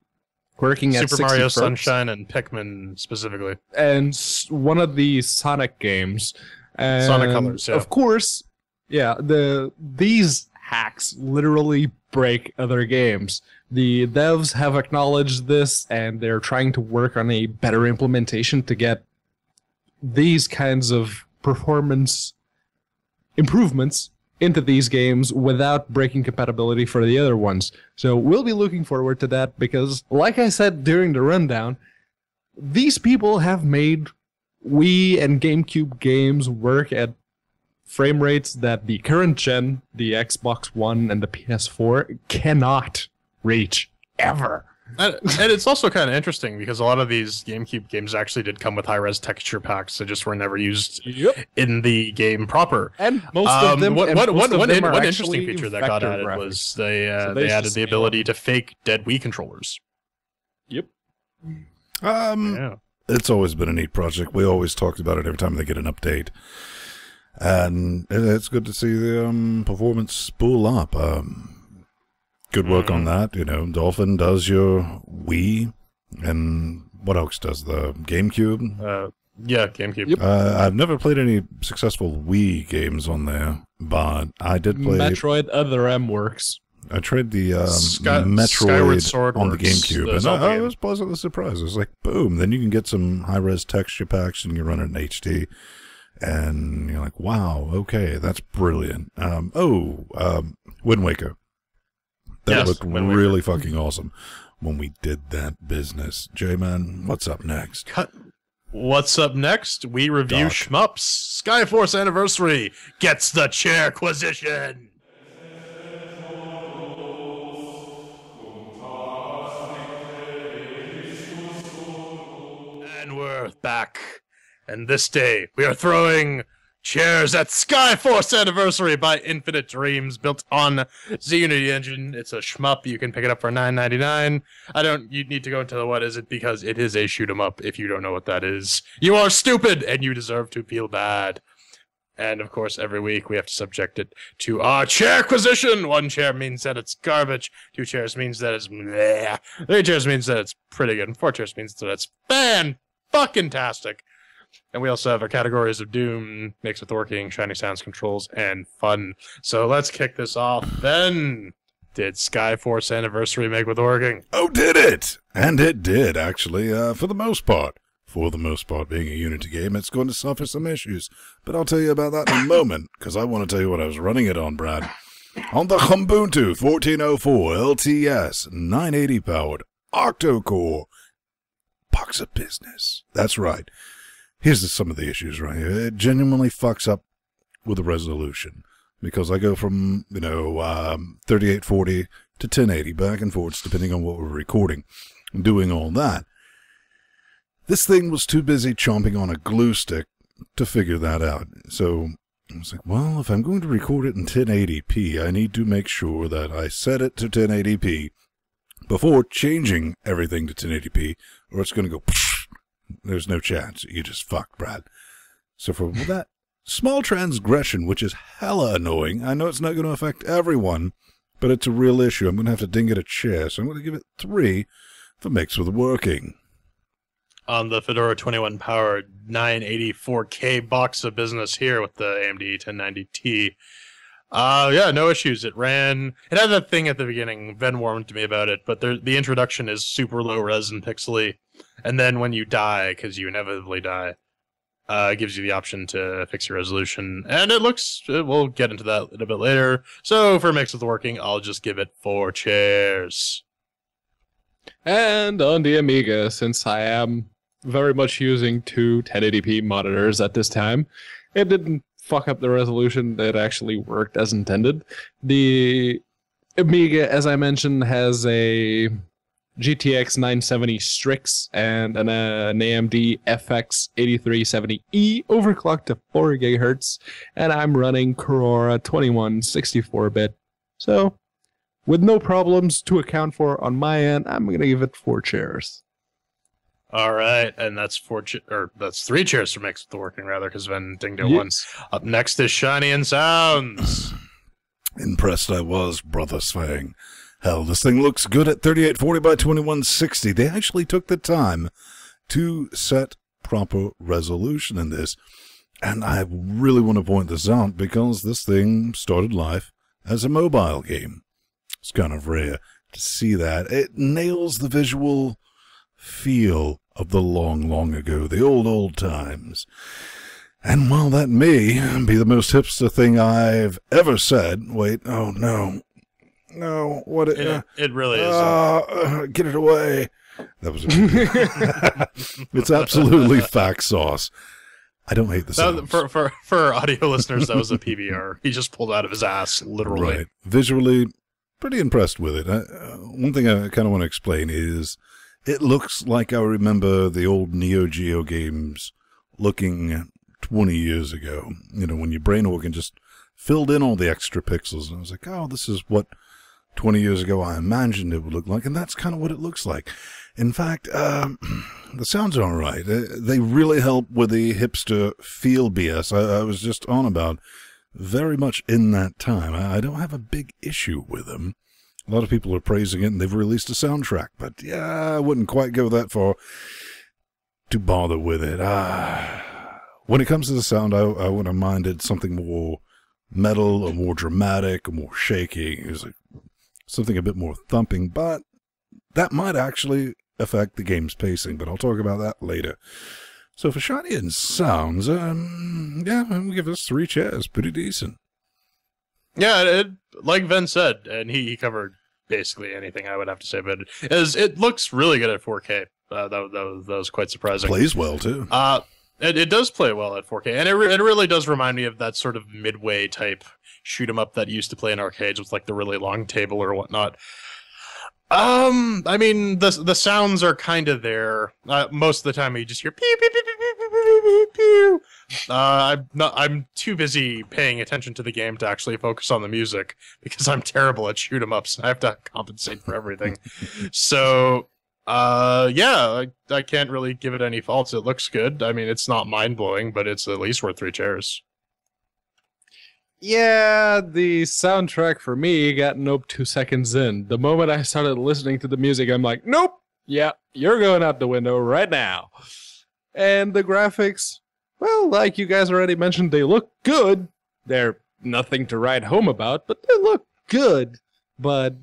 working at Super Mario 60 Sunshine and Pikmin specifically. And one of the Sonic games. And Sonic Colors, yeah. Of course, these hacks literally break other games. The devs have acknowledged this, and they're trying to work on a better implementation to get these kinds of performance improvements into these games without breaking compatibility for the other ones. So we'll be looking forward to that because, like I said during the rundown, these people have made Wii and GameCube games work at frame rates that the current gen, the Xbox One and the PS4, cannot reach ever. And it's also kind of interesting because a lot of these GameCube games actually did come with high-res texture packs that just were never used in the game proper. And most of them, one interesting feature that got added was they added the ability to fake dead Wii controllers. Yep. It's always been a neat project. We always talked about it every time they get an update. And it's good to see the performance spool up. Good work on that. You know, Dolphin does your Wii, and what else does the GameCube? Yeah, GameCube. Yep. I've never played any successful Wii games on there, but I did play Metroid Other M works. I tried the Skyward Metroid Sword on the Works, GameCube, the and Zelda I game. was pleasantly surprised. It was like, boom. Then you can get some high-res texture packs, and you run it in HD, and you're like, wow, okay, that's brilliant. Wind Waker. That Yes, looked Wind Waker. really fucking awesome when we did that business. J-Man, what's up next? What's up next? We review Doc. Shmups. Skyforce Anniversary gets the Chairquisition. And we're back. And this day, we are throwing chairs at Skyforce Anniversary by Infinite Dreams, built on the Unity engine. It's a shmup. You can pick it up for $9.99. You need to go into the what is it, because it is a shoot 'em up. If you don't know what that is, you are stupid and you deserve to feel bad. And of course, every week we have to subject it to our Chairquisition. 1 chair means that it's garbage. 2 chairs means that it's bleh. 3 chairs means that it's pretty good. And 4 chairs means that it's fan-fucking-tastic. And we also have our categories of Doom, Makes With Working, Shiny Sounds, Controls, and Fun. So let's kick this off. Then, did Skyforce Anniversary make with working? Oh, did it? And it did, actually, for the most part. For the most part, being a Unity game, it's going to suffer some issues. But I'll tell you about that in a moment, because I want to tell you what I was running it on, Brad. On the Ubuntu 1404 LTS 980 powered octo-core box of business. That's right. Here's some of the issues right here. It genuinely fucks up with the resolution, because I go from, 3840 to 1080 back and forth, depending on what we're recording. And doing all that. This thing was too busy chomping on a glue stick to figure that out. So I was like, well, if I'm going to record it in 1080p, I need to make sure that I set it to 1080p before changing everything to 1080p, or it's going to go, there's no chance. You just fucked, Brad. So for that small transgression, which is hella annoying, I know it's not going to affect everyone, but it's a real issue. I'm going to have to ding it a chair, so I'm going to give it 3 for Makes With Working. On the Fedora 21 powered 984K box of business here with the AMD 1090T. Yeah, no issues. It ran. It had that thing at the beginning. Ben warned me about it, but the introduction is super low res and pixely. And then when you die, because you inevitably die, it gives you the option to fix your resolution. And we'll get into that a little bit later. So for Makes With Working, I'll just give it 4 chairs. And on the Amiga, since I am very much using 2 1080p monitors at this time, it didn't fuck up the resolution. It actually worked as intended. The Amiga, as I mentioned, has a GTX 970 Strix and an AMD FX 8370E overclocked to 4 GHz, and I'm running Aurora 2164-bit. So, with no problems to account for on my end, I'm going to give it 4 chairs. All right, and that's 3 chairs for Makes With Working, rather, because Ven dinged it once. Up next is Shiny and Sounds. Impressed I was, Brother Svang. Hell, this thing looks good at 3840 by 2160. They actually took the time to set proper resolution in this. And I really want to point this out, because this thing started life as a mobile game. It's kind of rare to see that. It nails the visual feel of the long, long ago, the old times. And while that may be the most hipster thing I've ever said, wait, oh no, what it really is. Get it away. That was it's absolutely fact sauce. I don't hate the sounds. For audio listeners, that was a PBR. He just pulled out of his ass, literally. Right. Visually, pretty impressed with it. One thing I kind of want to explain is it looks like I remember the old Neo Geo games looking 20 years ago. When your brain organ just filled in all the extra pixels. And I was like, oh, this is what 20 years ago I imagined it would look like. And that's kind of what it looks like. In fact, the sounds are all right. They really help with the hipster feel BS I was just on about very much in that time. I don't have a big issue with them. A lot of people are praising it, and they've released a soundtrack. But, yeah, I wouldn't quite go that far to bother with it. When it comes to the sound, I would have minded something more metal or more dramatic or more shaky. It was like something a bit more thumping, but that might actually affect the game's pacing, but I'll talk about that later. So for shiny and sounds, yeah, I'll give us 3 chairs. Pretty decent. Yeah, like Ven said, and he covered basically anything I would have to say, but it looks really good at 4K. That was quite surprising. Plays well, too. It does play well at 4K, and it really does remind me of that sort of midway type shoot 'em up that used to play in arcades with like the really long table or whatnot. I mean, the sounds are kind of there. Most of the time, you just hear pew pew pew pew pew pew pew pew. I'm too busy paying attention to the game to actually focus on the music because I'm terrible at shoot 'em ups. I have to compensate for everything. So, yeah, I can't really give it any faults. It looks good. I mean, it's not mind blowing, but it's at least worth 3 chairs. Yeah, the soundtrack for me got nope 2 seconds in. The moment I started listening to the music, I'm like, nope, yeah, you're going out the window right now. And the graphics, well, like you guys already mentioned, they look good. They're nothing to write home about, but they look good. But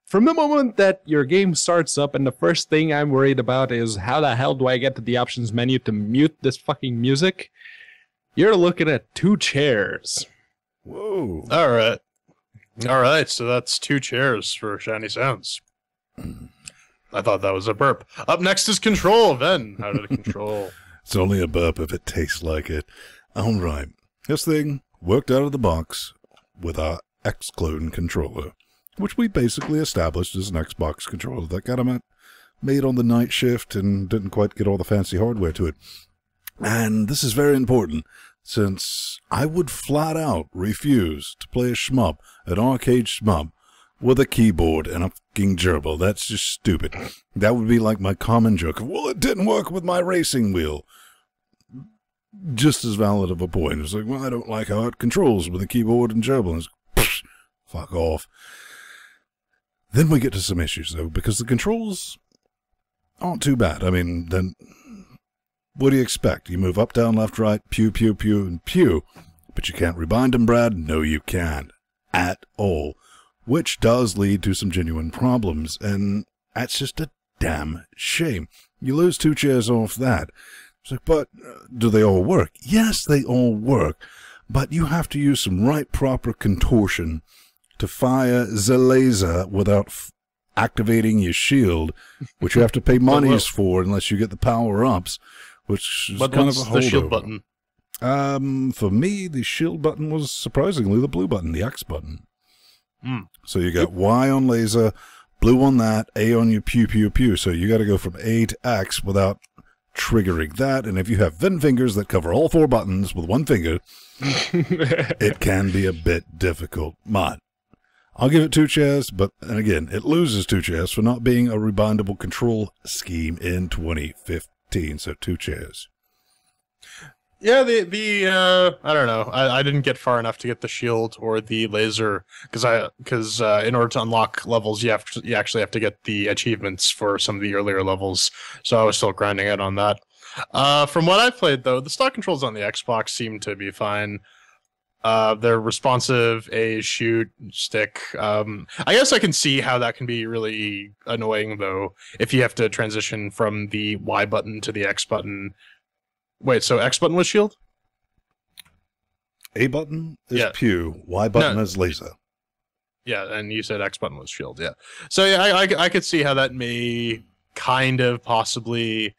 from the moment that your game starts up and the first thing I'm worried about is how the hell do I get to the options menu to mute this fucking music, you're looking at 2 chairs. Whoa. All right. So that's 2 chairs for shiny sounds. I thought that was a burp. Up next is Control. Ven, how did it control? It's only a burp if it tastes like it. All right. This thing worked out of the box with our X-Clone controller, which we basically established as an Xbox controller that got made on the night shift and didn't quite get all the fancy hardware to it. And this is very important, since I would flat out refuse to play a shmup, an arcade shmup, with a keyboard and a fucking gerbil. That's just stupid. That would be like my common joke of, well, it didn't work with my racing wheel. Just as valid of a point. It's like, well, I don't like how it controls with a keyboard and gerbil. And it's, fuck off. Then we get to some issues, though, because the controls aren't too bad. I mean, then what do you expect? You move up, down, left, right, pew, pew, pew, and pew. But you can't rebind them, Brad? No, you can't. At all. Which does lead to some genuine problems, and that's just a damn shame. You lose 2 chairs off that. It's like, but do they all work? Yes, they all work. But you have to use some right proper contortion to fire the laser without activating your shield, which you have to pay monies for unless you get the power-ups. Which is kind of a holdover. The shield button? For me, the shield button was surprisingly the blue button, the X button. So you got Y on laser, blue on that, A on your pew, pew, pew. So you got to go from A to X without triggering that. And if you have Ven fingers that cover all 4 buttons with 1 finger, it can be a bit difficult. But I'll give it 2 chairs, but and again, it loses 2 chairs for not being a rebindable control scheme in 2015. So 2 chairs. Yeah, I don't know. I didn't get far enough to get the shield or the laser because in order to unlock levels, you actually have to get the achievements for some of the earlier levels. So I was still grinding out on that. From what I played, though, the stock controls on the Xbox seem to be fine. They're responsive, A, shoot, stick. I guess I can see how that can be really annoying, though, if you have to transition from the Y button to the X button. Wait, so X button was shield? A button is pew, Y button is laser. Yeah, and you said X button was shield, yeah. So yeah, I could see how that may kind of possibly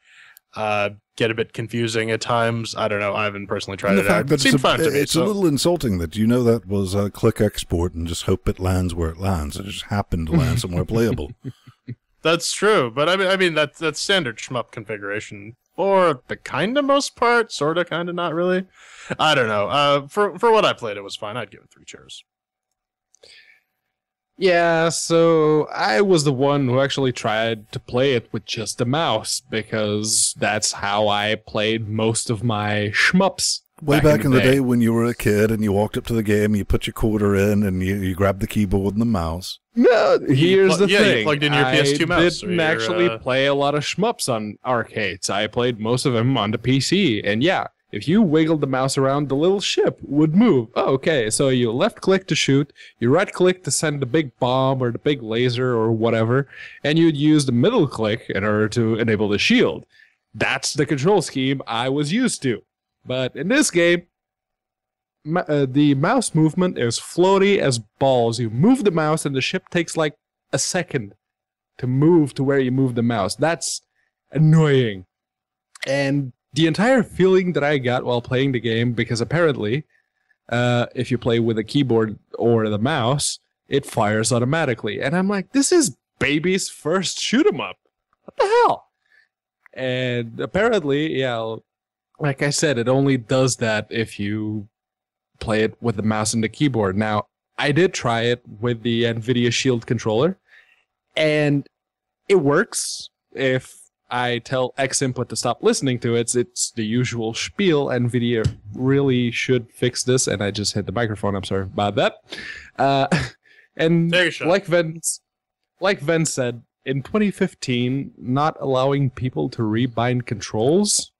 get a bit confusing at times. I don't know. I haven't personally tried it out. It seemed fun to me. It's a little insulting that you know that was a click export and just hope it lands where it lands. It just happened to land somewhere playable. That's true, but I mean that's standard shmup configuration for the kind of most part, sort of, kind of, not really. I don't know. For what I played, it was fine. I'd give it 3 chairs. Yeah, so I was the one who actually tried to play it with just a mouse because that's how I played most of my shmups. Way back in the day when you were a kid and you walked up to the game, you put your quarter in and you grabbed the keyboard and the mouse. No, here's the thing. You plugged in your PS2 mouse. I didn't actually play a lot of shmups on arcades. I played most of them on the PC. And yeah, if you wiggled the mouse around, the little ship would move. Oh, okay, so you left click to shoot, you right click to send the big bomb or the big laser or whatever, and you'd use the middle click in order to enable the shield. That's the control scheme I was used to. But in this game, the mouse movement is floaty as balls. You move the mouse and the ship takes like a second to move to where you move the mouse. That's annoying. And the entire feeling that I got while playing the game, because apparently, if you play with a keyboard or the mouse, it fires automatically. And I'm like, this is baby's first shoot 'em up. What the hell? And apparently, yeah, like I said, it only does that if you play it with the mouse and the keyboard. Now, I did try it with the NVIDIA Shield controller, and it works. If I tell X input to stop listening to it, it's the usual spiel. NVIDIA really should fix this, and I just hit the microphone. I'm sorry about that. And like Ven said, in 2015, not allowing people to rebind controls,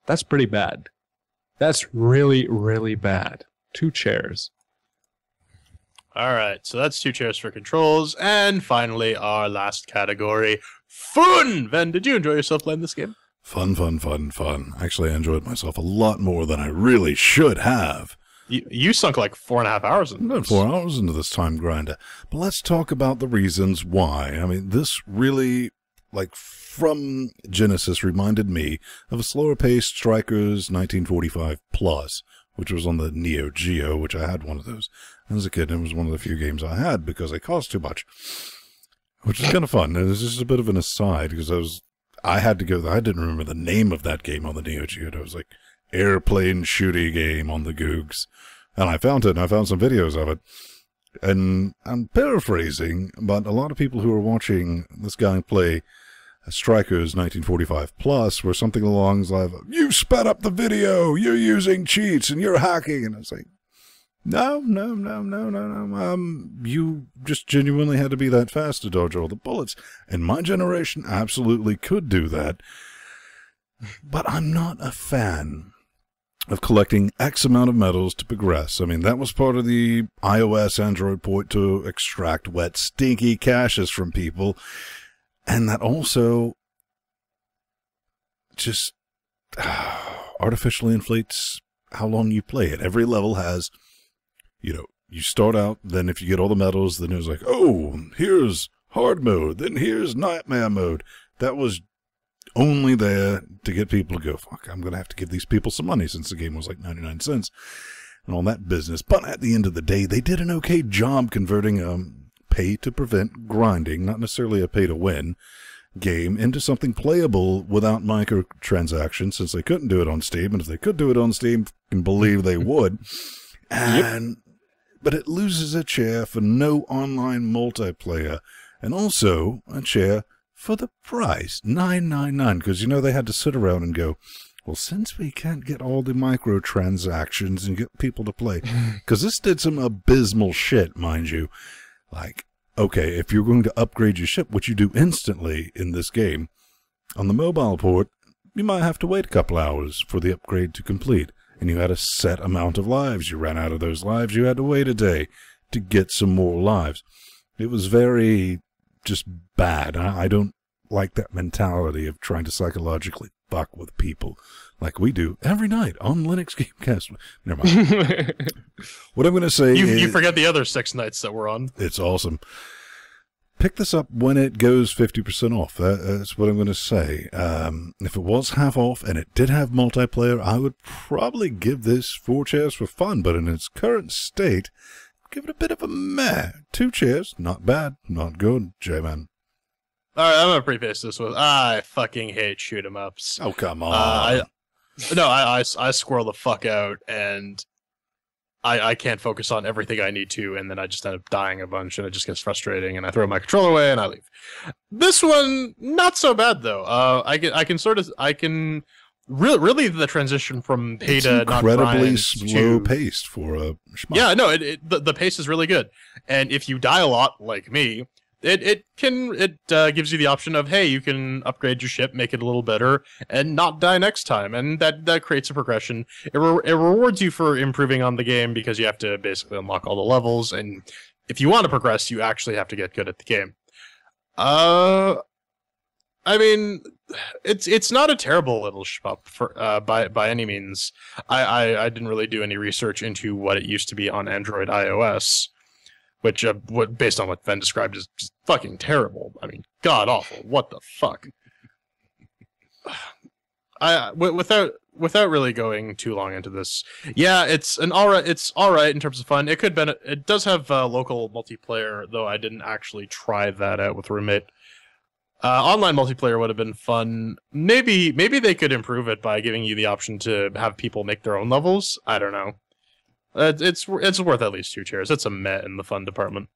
that's pretty bad. That's really, really bad. 2 chairs. All right, so that's 2 chairs for controls. And finally, our last category, fun! Ven, did you enjoy yourself playing this game? Fun. Actually, I enjoyed myself a lot more than I really should have. You sunk like 4.5 hours into About 4 hours into this time grinder. But let's talk about the reasons why. I mean, this really, like, from Genesis, reminded me of a slower-paced Strikers 1945 Plus, which was on the Neo Geo, which I had one of those. As a kid, it was one of the few games I had because they cost too much, which is kind of fun. And this is a bit of an aside because I had to go. I didn't remember the name of that game on the Neo Geo. It was like airplane shooty game on the Googs, and I found it. And I found some videos of it, and I'm paraphrasing, but a lot of people who are watching this guy play Strikers 1945 Plus were something along the lines of, "You sped up the video. You're using cheats and you're hacking," and I was like, No. You just genuinely had to be that fast to dodge all the bullets. And my generation absolutely could do that. But I'm not a fan of collecting X amount of medals to progress. I mean, that was part of the iOS Android port to extract wet, stinky caches from people. And that also just artificially inflates how long you play it. Every level has... you start out, then if you get all the medals, then it was like, oh, here's hard mode, then here's nightmare mode. That was only there to get people to go, fuck, I'm going to have to give these people some money since the game was like 99 cents and all that business. But at the end of the day, they did an okay job converting pay to prevent grinding, not necessarily a pay to win game, into something playable without microtransactions, since they couldn't do it on Steam. And if they could do it on Steam, I can believe they would. And but it loses a chair for no online multiplayer, and also a chair for the price, $9.99, because they had to sit around and go, well, since we can't get all the microtransactions and get people to play, because this did some abysmal shit, mind you. Like, okay, if you're going to upgrade your ship, which you do instantly in this game, on the mobile port, you might have to wait a couple hours for the upgrade to complete. And you had a set amount of lives. You ran out of those lives, you had to wait a day to get some more lives. It was very just bad. I don't like that mentality of trying to psychologically fuck with people like we do every night on LinuxGameCast. Never mind. What I'm going to say is... You forget the other 6 nights that we're on. It's awesome. Pick this up when it goes 50% off. That's what I'm going to say. If it was half off and it did have multiplayer, I would probably give this 4 chairs for fun. But in its current state, give it a bit of a meh. 2 chairs, not bad, not good, J-Man. All right, I'm going to preface this with, I fucking hate shoot 'em ups. Oh, come on. I squirrel the fuck out, and I can't focus on everything I need to, and then I just end up dying a bunch, and it just gets frustrating, and I throw my controller away, and I leave. This one, not so bad, though. Really the transition from pay to not grind incredibly slow-paced for a schmuck. Yeah, no, the pace is really good. And if you die a lot, like me, it gives you the option of, hey, you can upgrade your ship, make it a little better, and not die next time, and that creates a progression. It rewards you for improving on the game because you have to basically unlock all the levels, and if you want to progress, you actually have to get good at the game. I mean, it's not a terrible little shmup for by any means. I didn't really do any research into what it used to be on Android, iOS. Which, based on what Ven described, is just fucking terrible. I mean, god awful. What the fuck? Without really going too long into this, yeah, it's all right in terms of fun. It does have local multiplayer, though I didn't actually try that out with a roommate. Online multiplayer would have been fun. Maybe they could improve it by giving you the option to have people make their own levels. I don't know. It's worth at least 2 chairs. It's a meh in the fun department.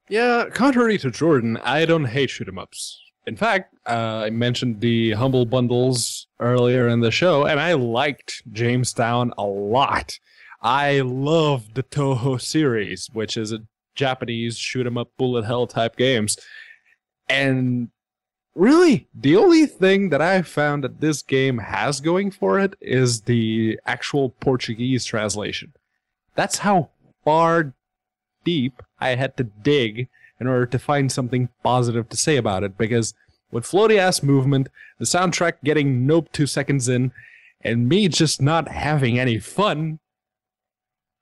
Yeah, contrary to Jordan, I don't hate shoot 'em ups. In fact, I mentioned the Humble Bundles earlier in the show, and I liked Jamestown a lot. I love the Toho series, which is a Japanese shoot 'em up bullet hell type games. And really, the only thing that I found that this game has going for it is the actual Portuguese translation. That's how far deep I had to dig in order to find something positive to say about it, because with floaty-ass movement, the soundtrack getting nope 2 seconds in, and me just not having any fun,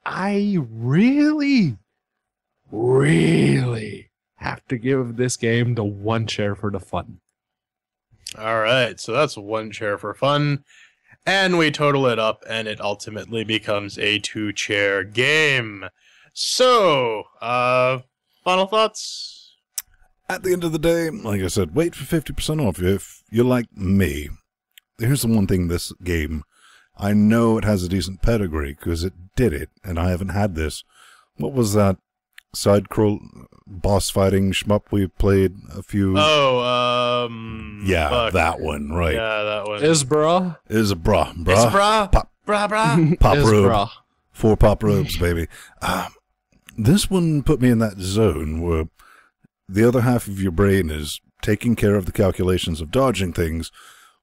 I really have to give this game the 1 chair for the fun. Alright, so that's 1 chair for fun, and we total it up, and it ultimately becomes a 2 chair game. So, final thoughts? At the end of the day, like I said, wait for 50% off if you're like me. Here's the one thing this game, I know it has a decent pedigree, because it did it, and I haven't had this. What was that side-scroll boss fighting shmup we played a few... yeah, fuck. that one, right. Yeah, that one. Isbra? Isbra. Isbra? Pop, Brah. pop robe. Isbra. 4 pop robes, baby. This one put me in that zone where the other half of your brain is taking care of the calculations of dodging things,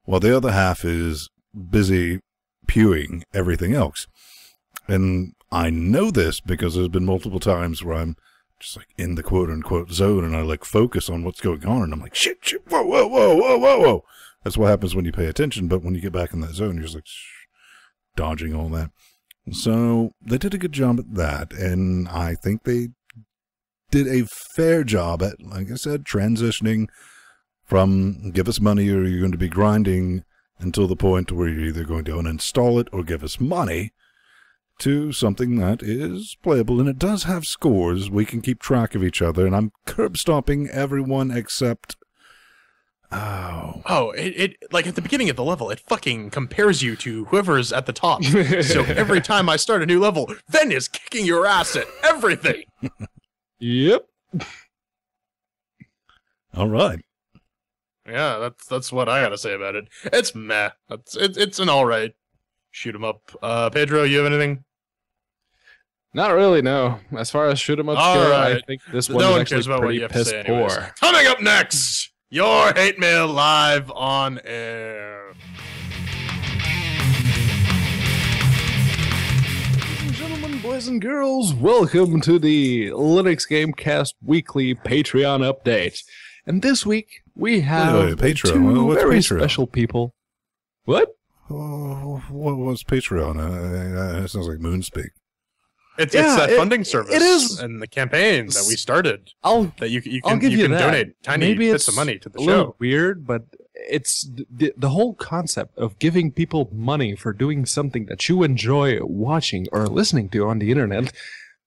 while the other half is busy pewing everything else. And I know this because there's been multiple times where I'm just like in the quote-unquote zone, and I like focus on what's going on, and I'm like, shit, whoa. That's what happens when you pay attention, but when you get back in that zone, you're just like, dodging all that. So they did a good job at that, and I think they did a fair job at, like I said, transitioning from give us money or you're going to be grinding until the point where you're either going to uninstall it or give us money, to something that is playable, and it does have scores. We can keep track of each other, and I'm curb stomping everyone except... It like at the beginning of the level, it fucking compares you to whoever's at the top. So every time I start a new level, Ven is kicking your ass at everything. Yep. All right. Yeah, that's what I gotta say about it. It's meh. It's an alright shoot 'em up. Pedro, you have anything? Not really, no. As far as shoot 'em ups go, right. I think this one No is one actually cares about what you pretty have to say piss anyways. poor. Coming up next, your hate mail live on air. Ladies and gentlemen, boys and girls, welcome to the LinuxGameCast weekly Patreon update. And this week, we have Patreon. two What's very Patreon? special people. What? Oh, what was Patreon? It sounds like Moonspeak. It's Yeah, that funding service. it is. And the campaign that we started. I'll That you I'll can give you that. donate tiny Maybe bits it's of money to the a little show. weird, but it's the whole concept of giving people money for doing something that you enjoy watching or listening to on the internet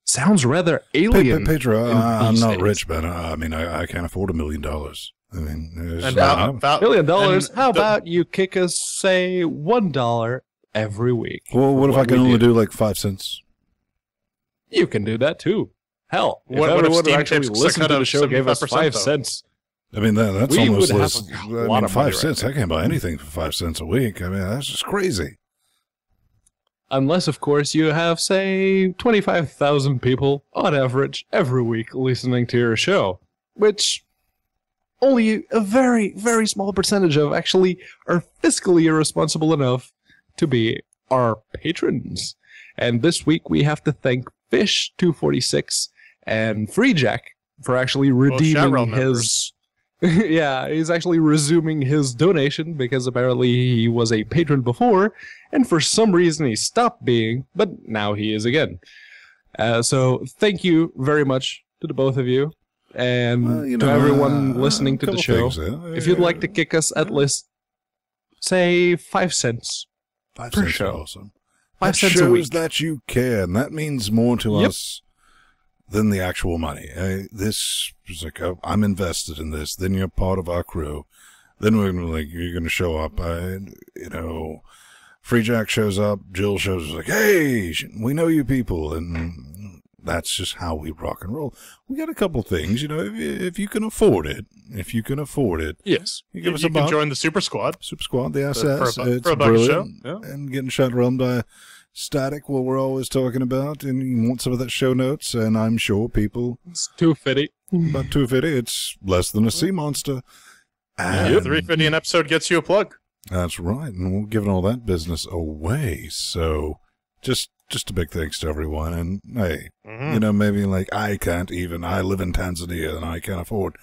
sounds rather alien. Pedro, in I'm these not days. rich, man. I mean, I can't afford $1 million. I mean, And I'm- about $1 million. How the- about you kick us, say, $1 every week? well, what if I can we only do like 5 cents? You can do that too. Hell, What if if everyone Steam actually takes a listened cut to the of show gave us 75% 5 though? cents, I mean, that's We almost would have less. a I lot mean, of 5 money cents. right I can't buy anything for 5 cents a week. I mean, that's just crazy. Unless, of course, you have, say, 25,000 people on average every week listening to your show, which only a very, very small percentage of actually are fiscally irresponsible enough to be our patrons. And this week we have to thank Fish246 and FreeJack for actually redeeming his... yeah, he's actually resuming his donation because apparently he was a patron before, and for some reason he stopped being, but now he is again. So thank you very much to the both of you, and to everyone listening to the show. If you'd like to kick us at least, say, 5 cents per show. Awesome. 5 cents a week. Shows that you care, and that means more to us than the actual money. This is like, I'm invested in this. Then you're part of our crew. Then we're gonna you're gonna show up. FreeJack shows up. Jill shows us like, hey, we know you people, and that's just how we rock and roll. We got a couple things, if you can afford it. If you can afford it, yes, you can join the Super Squad. Super Squad, the SS. It's for a brilliant. Show. Yeah. And getting shut around by Static, what we're always talking about, and you want some of that show notes, and I'm sure people... It's $2.50. About $2.50, it's less than a sea monster. And $3.50 an episode gets you a plug. That's right, and we're giving all that business away, so just a big thanks to everyone, and hey, maybe I live in Tanzania, and I can't afford,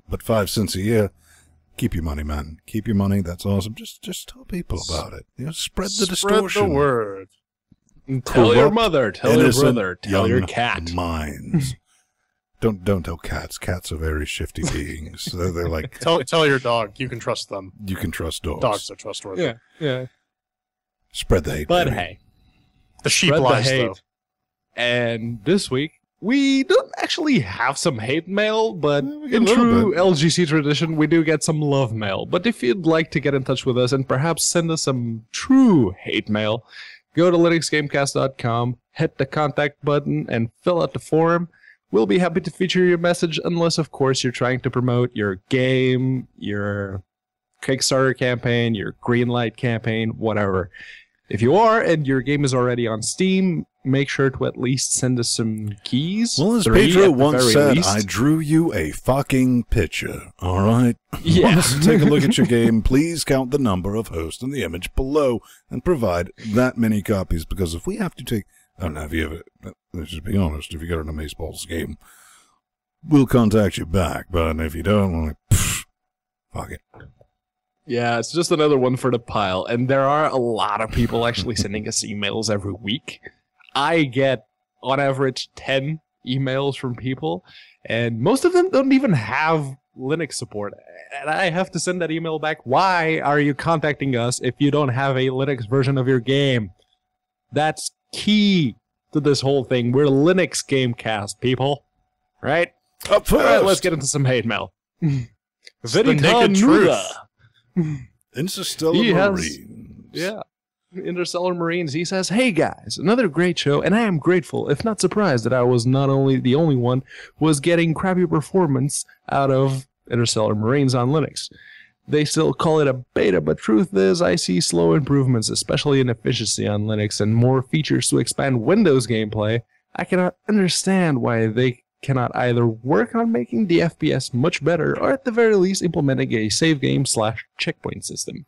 but 5 cents a year, keep your money, man. Keep your money, that's awesome. Just tell people about it. Spread the distortion. Spread the word. Tell your mother, tell your brother, tell your cat. Minds. Don't tell cats. Cats are very shifty beings. They're like... Tell your dog. You can trust them. You can trust dogs. Dogs are trustworthy. Yeah. Spread the hate, but baby. Hey. The sheep lies, though. And this week, we don't actually have some hate mail, but in true LGC tradition, we do get some love mail. But if you'd like to get in touch with us and perhaps send us some true hate mail, go to LinuxGameCast.com, hit the contact button, and fill out the form. We'll be happy to feature your message, unless, of course, you're trying to promote your game, your Kickstarter campaign, your Greenlight campaign, whatever. If you are, and your game is already on Steam, make sure to at least send us some keys. Well, as Pedro once said, I drew you a fucking picture, all right? Yeah. Once you take a look at your game, please count the number of hosts in the image below and provide that many copies, because if we have to take... I don't know, let's just be honest, if you got an Amazeballs game, we'll contact you back, but if you don't, we're like, fuck it. Yeah, it's just another one for the pile, and there are a lot of people actually sending us emails every week. I get, on average, 10 emails from people, and most of them don't even have Linux support. And I have to send that email back. Why are you contacting us if you don't have a Linux version of your game? That's key to this whole thing. We're LinuxGameCast, people. Right? Up first. All right, let's get into some hate mail. The naked truth. Interstellar Marines. Yeah. Interstellar Marines. He says, hey guys, another great show, and I am grateful, if not surprised, that I was not only the only one who was getting crappy performance out of Interstellar Marines on Linux. They still call it a beta, but truth is, I see slow improvements, especially in efficiency on Linux, and more features to expand Windows gameplay. I cannot understand why they cannot either work on making the FPS much better, or at the very least implementing a save game / checkpoint system.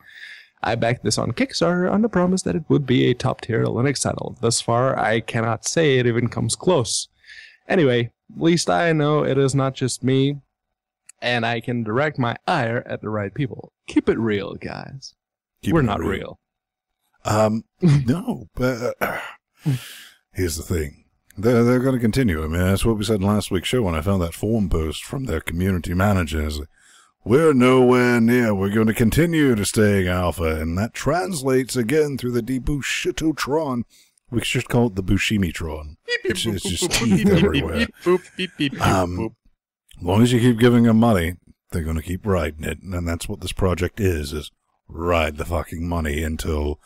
I backed this on Kickstarter on the promise that it would be a top-tier Linux title. Thus far, I cannot say it even comes close. Anyway, at least I know it is not just me, and I can direct my ire at the right people. Keep it real, guys. We're not real. No, but here's the thing. They're going to continue. I mean, that's what we said in last week's show when I found that forum post from their community managers. We're nowhere near. We're going to continue to stay alpha, and that translates again through the debushitotron. We should call it the Bushimitron. It's just teeth everywhere. As long as you keep giving them money, they're going to keep riding it, and that's what this project is ride the fucking money until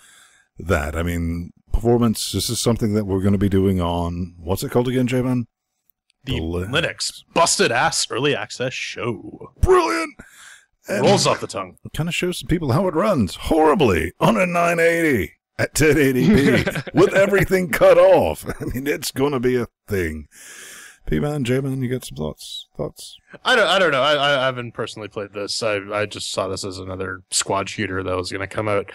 that. I mean, performance, this is something that we're going to be doing on, what's it called again, J-Man? The Linux Busted Ass Early Access Show. Brilliant! And rolls off the tongue. It kind of shows people how it runs horribly on a 980. at 1080p with everything cut off. I mean, it's going to be a thing. P-Man, J-Man, you got some thoughts? I don't know. I haven't personally played this. I just saw this as another squad shooter that was going to come out.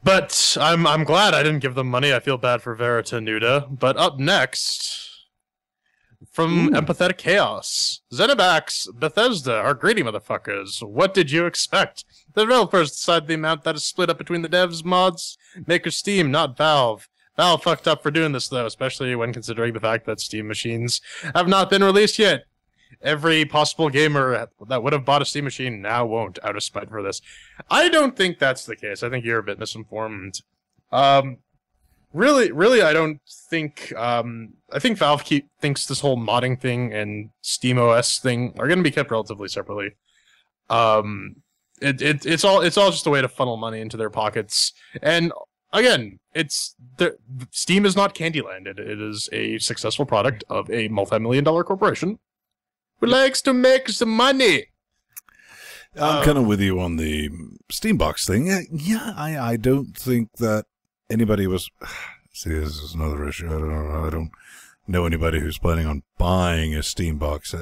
But I'm glad I didn't give them money. I feel bad for Verita Nuda. But up next, from Empathetic Chaos, Zenimax, Bethesda are greedy motherfuckers. What did you expect? The developers decided the amount that is split up between the devs, mods, makers, Steam, not Valve. Valve fucked up for doing this, though, especially when considering the fact that Steam machines have not been released yet. Every possible gamer that would have bought a Steam machine now won't, out of spite for this. I don't think that's the case. I think you're a bit misinformed. Really, I don't think... I think Valve thinks this whole modding thing and SteamOS thing are going to be kept relatively separately. It's all just a way to funnel money into their pockets. And again, Steam is not Candyland. It is a successful product of a multi-million-dollar corporation who likes to make some money. I'm kind of with you on the Steambox thing. Yeah, I don't think that anybody was... See, this is another issue. I don't know anybody who's planning on buying a Steambox.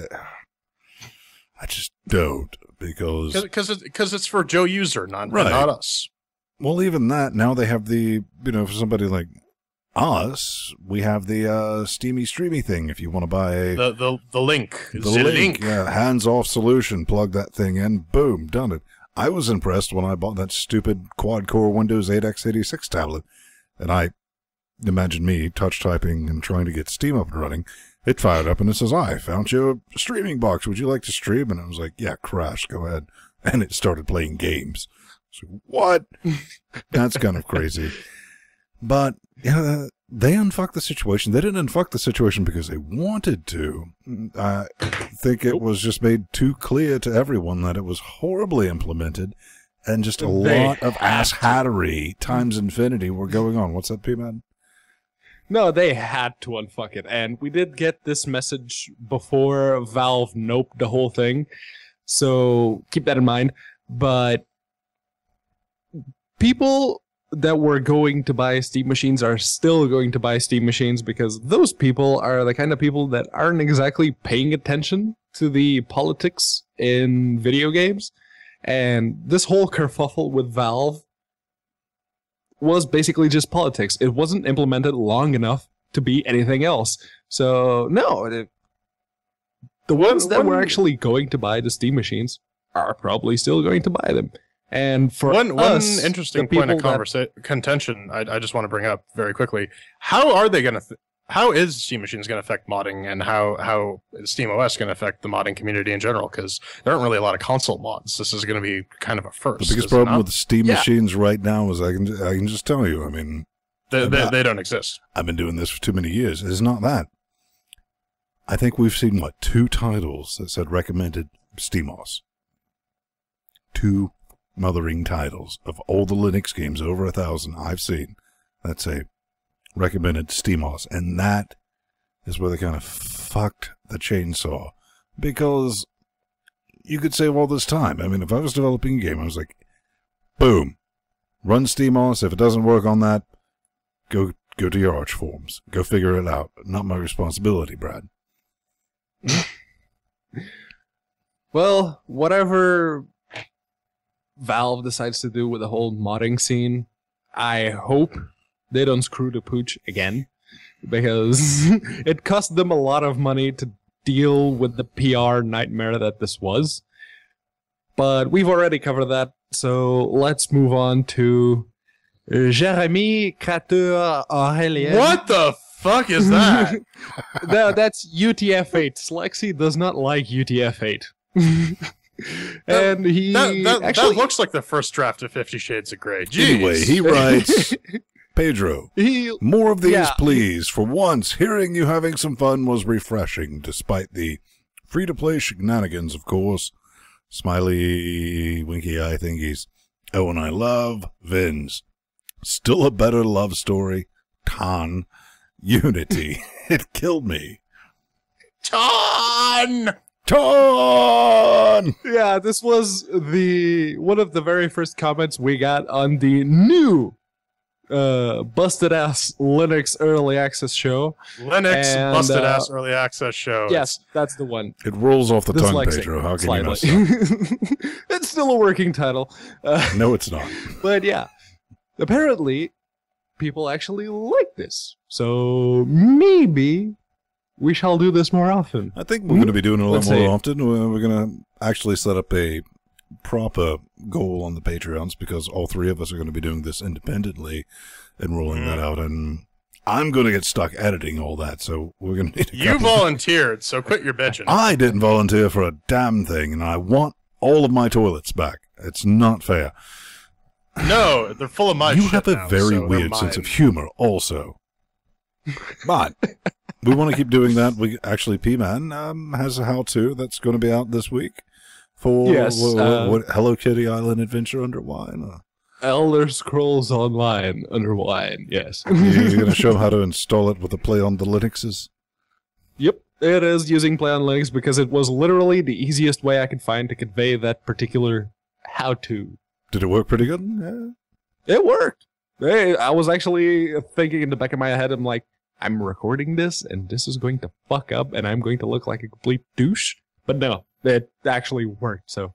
I just don't, because it's for Joe User, not us. Well, even that, now they have the, for somebody like us, we have the Steamy Streamy thing. If you want to buy the link. The link. Yeah, hands-off solution, plug that thing in, boom, done it. I was impressed when I bought that stupid quad-core Windows 8 x86 tablet, and I imagine me touch typing and trying to get Steam up and running. It fired up and it says, I found you a streaming box. Would you like to stream? And I was like, yeah, crash, go ahead. And it started playing games. So, what? That's kind of crazy. But, yeah, they unfucked the situation. They didn't unfuck the situation because they wanted to. I think it was just made too clear to everyone that it was horribly implemented and just a lot of ass-hattery times infinity were going on. What's that, P-Man? No, they had to unfuck it, and we did get this message before Valve noped the whole thing, so keep that in mind. But people that were going to buy Steam machines are still going to buy Steam machines because those people are the kind of people that aren't exactly paying attention to the politics in video games, and this whole kerfuffle with Valve was basically just politics. It wasn't implemented long enough to be anything else. So, no. The ones that were actually going to buy the Steam machines are probably still going to buy them. And for one interesting point of contention, I just want to bring up very quickly. How are they going to... How is Steam Machines going to affect modding, and how is SteamOS going to affect the modding community in general? Because there aren't really a lot of console mods. This is going to be kind of a first. The biggest problem with the Steam Machines right now is I can just tell you. I mean, they don't exist. I've been doing this for too many years. It's not that. I think we've seen, 2 titles that said recommended SteamOS. 2 mothering titles of all the Linux games, over 1,000 I've seen, that say recommended SteamOS, and that is where they kind of fucked the chainsaw, because you could save all this time. I mean, if I was developing a game, I was like, boom, run SteamOS. If it doesn't work on that, go to your Arch forums. Go figure it out. Not my responsibility, Brad. Well, whatever Valve decides to do with the whole modding scene, I hope they don't screw the pooch again, because it cost them a lot of money to deal with the PR nightmare that this was. But we've already covered that, so let's move on to Jérémy Créateur Aurélien. What the fuck is that? That's UTF-8. Slexy does not like UTF-8. And that looks like the first draft of 50 Shades of Grey. Jeez. Anyway, he writes... Pedro, more of these, please. For once, hearing you having some fun was refreshing, despite the free-to-play shenanigans, of course. Smiley, winky eye thingies. Oh, and I love Vins. Still a better love story. Ton. Unity. It killed me. Ton! Yeah, this was one of the very first comments we got on the new busted ass Linux early access show. Linux And, busted ass early access show. Yes, that's the one. It rolls off the tongue, Dyslexic, Pedro. How can you slightly. mess up? It's still a working title. No, it's not. But yeah, apparently people actually like this. So maybe we shall do this more often. I think we're going to be doing it a lot Let's more see. often. We're going to actually set up a proper goal on the Patreons because all three of us are going to be doing this independently and rolling that out. And I'm going to get stuck editing all that, so we're going to need a You volunteered, so quit your bitching. I didn't volunteer for a damn thing, and I want all of my toilets back. It's not fair. No, they're full of my You shit have a now, very so they're weird sense of mine. humor, also. But we want to keep doing that. We actually, P-Man has a how-to that's going to be out this week for Yes, what Hello Kitty Island Adventure Under Wine. Elder Scrolls Online under wine, yes. You're going to show them how to install it with a play on the Linuxes. Yep, it is using Play on Linux because it was literally the easiest way I could find to convey that particular how-to. Did it work pretty good? Yeah. It worked. Hey, I was actually thinking in the back of my head, I'm like, I'm recording this, and this is going to fuck up, and I'm going to look like a complete douche. But no, it actually worked, so.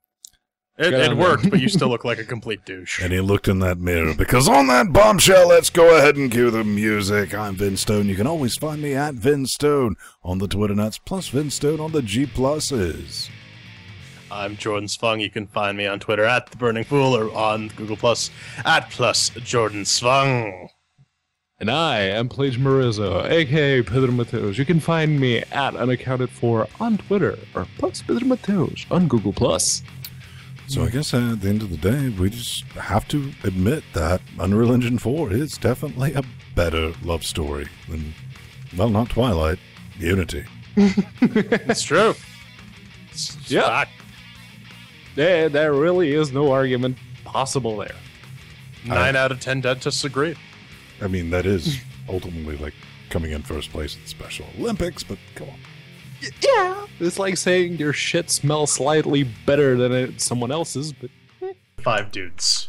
It worked, but you still look like a complete douche. And he looked in that mirror, because on that bombshell, let's go ahead and cue the music. I'm Vince Stone. You can always find me at Vince Stone on the Twitter nets, plus Vince Stone on the G pluses. I'm Jordan Svung. You can find me on Twitter at The Burning Fool or on Google Plus at Plus Jordan Svung. And I am Plage Marizo, aka Pedro Mateos. You can find me at Unaccounted For on Twitter, or plus Pedro Mateos on Google Plus. So I guess at the end of the day, we just have to admit that Unreal Engine 4 is definitely a better love story than, well, not Twilight, Unity. It's true. It's Yeah. fact. There really is no argument possible there. 9 out of 10 dentists agree. I mean, that is ultimately like coming in first place at the Special Olympics, but come on. Yeah. It's like saying your shit smells slightly better than someone else's, but 5 dudes.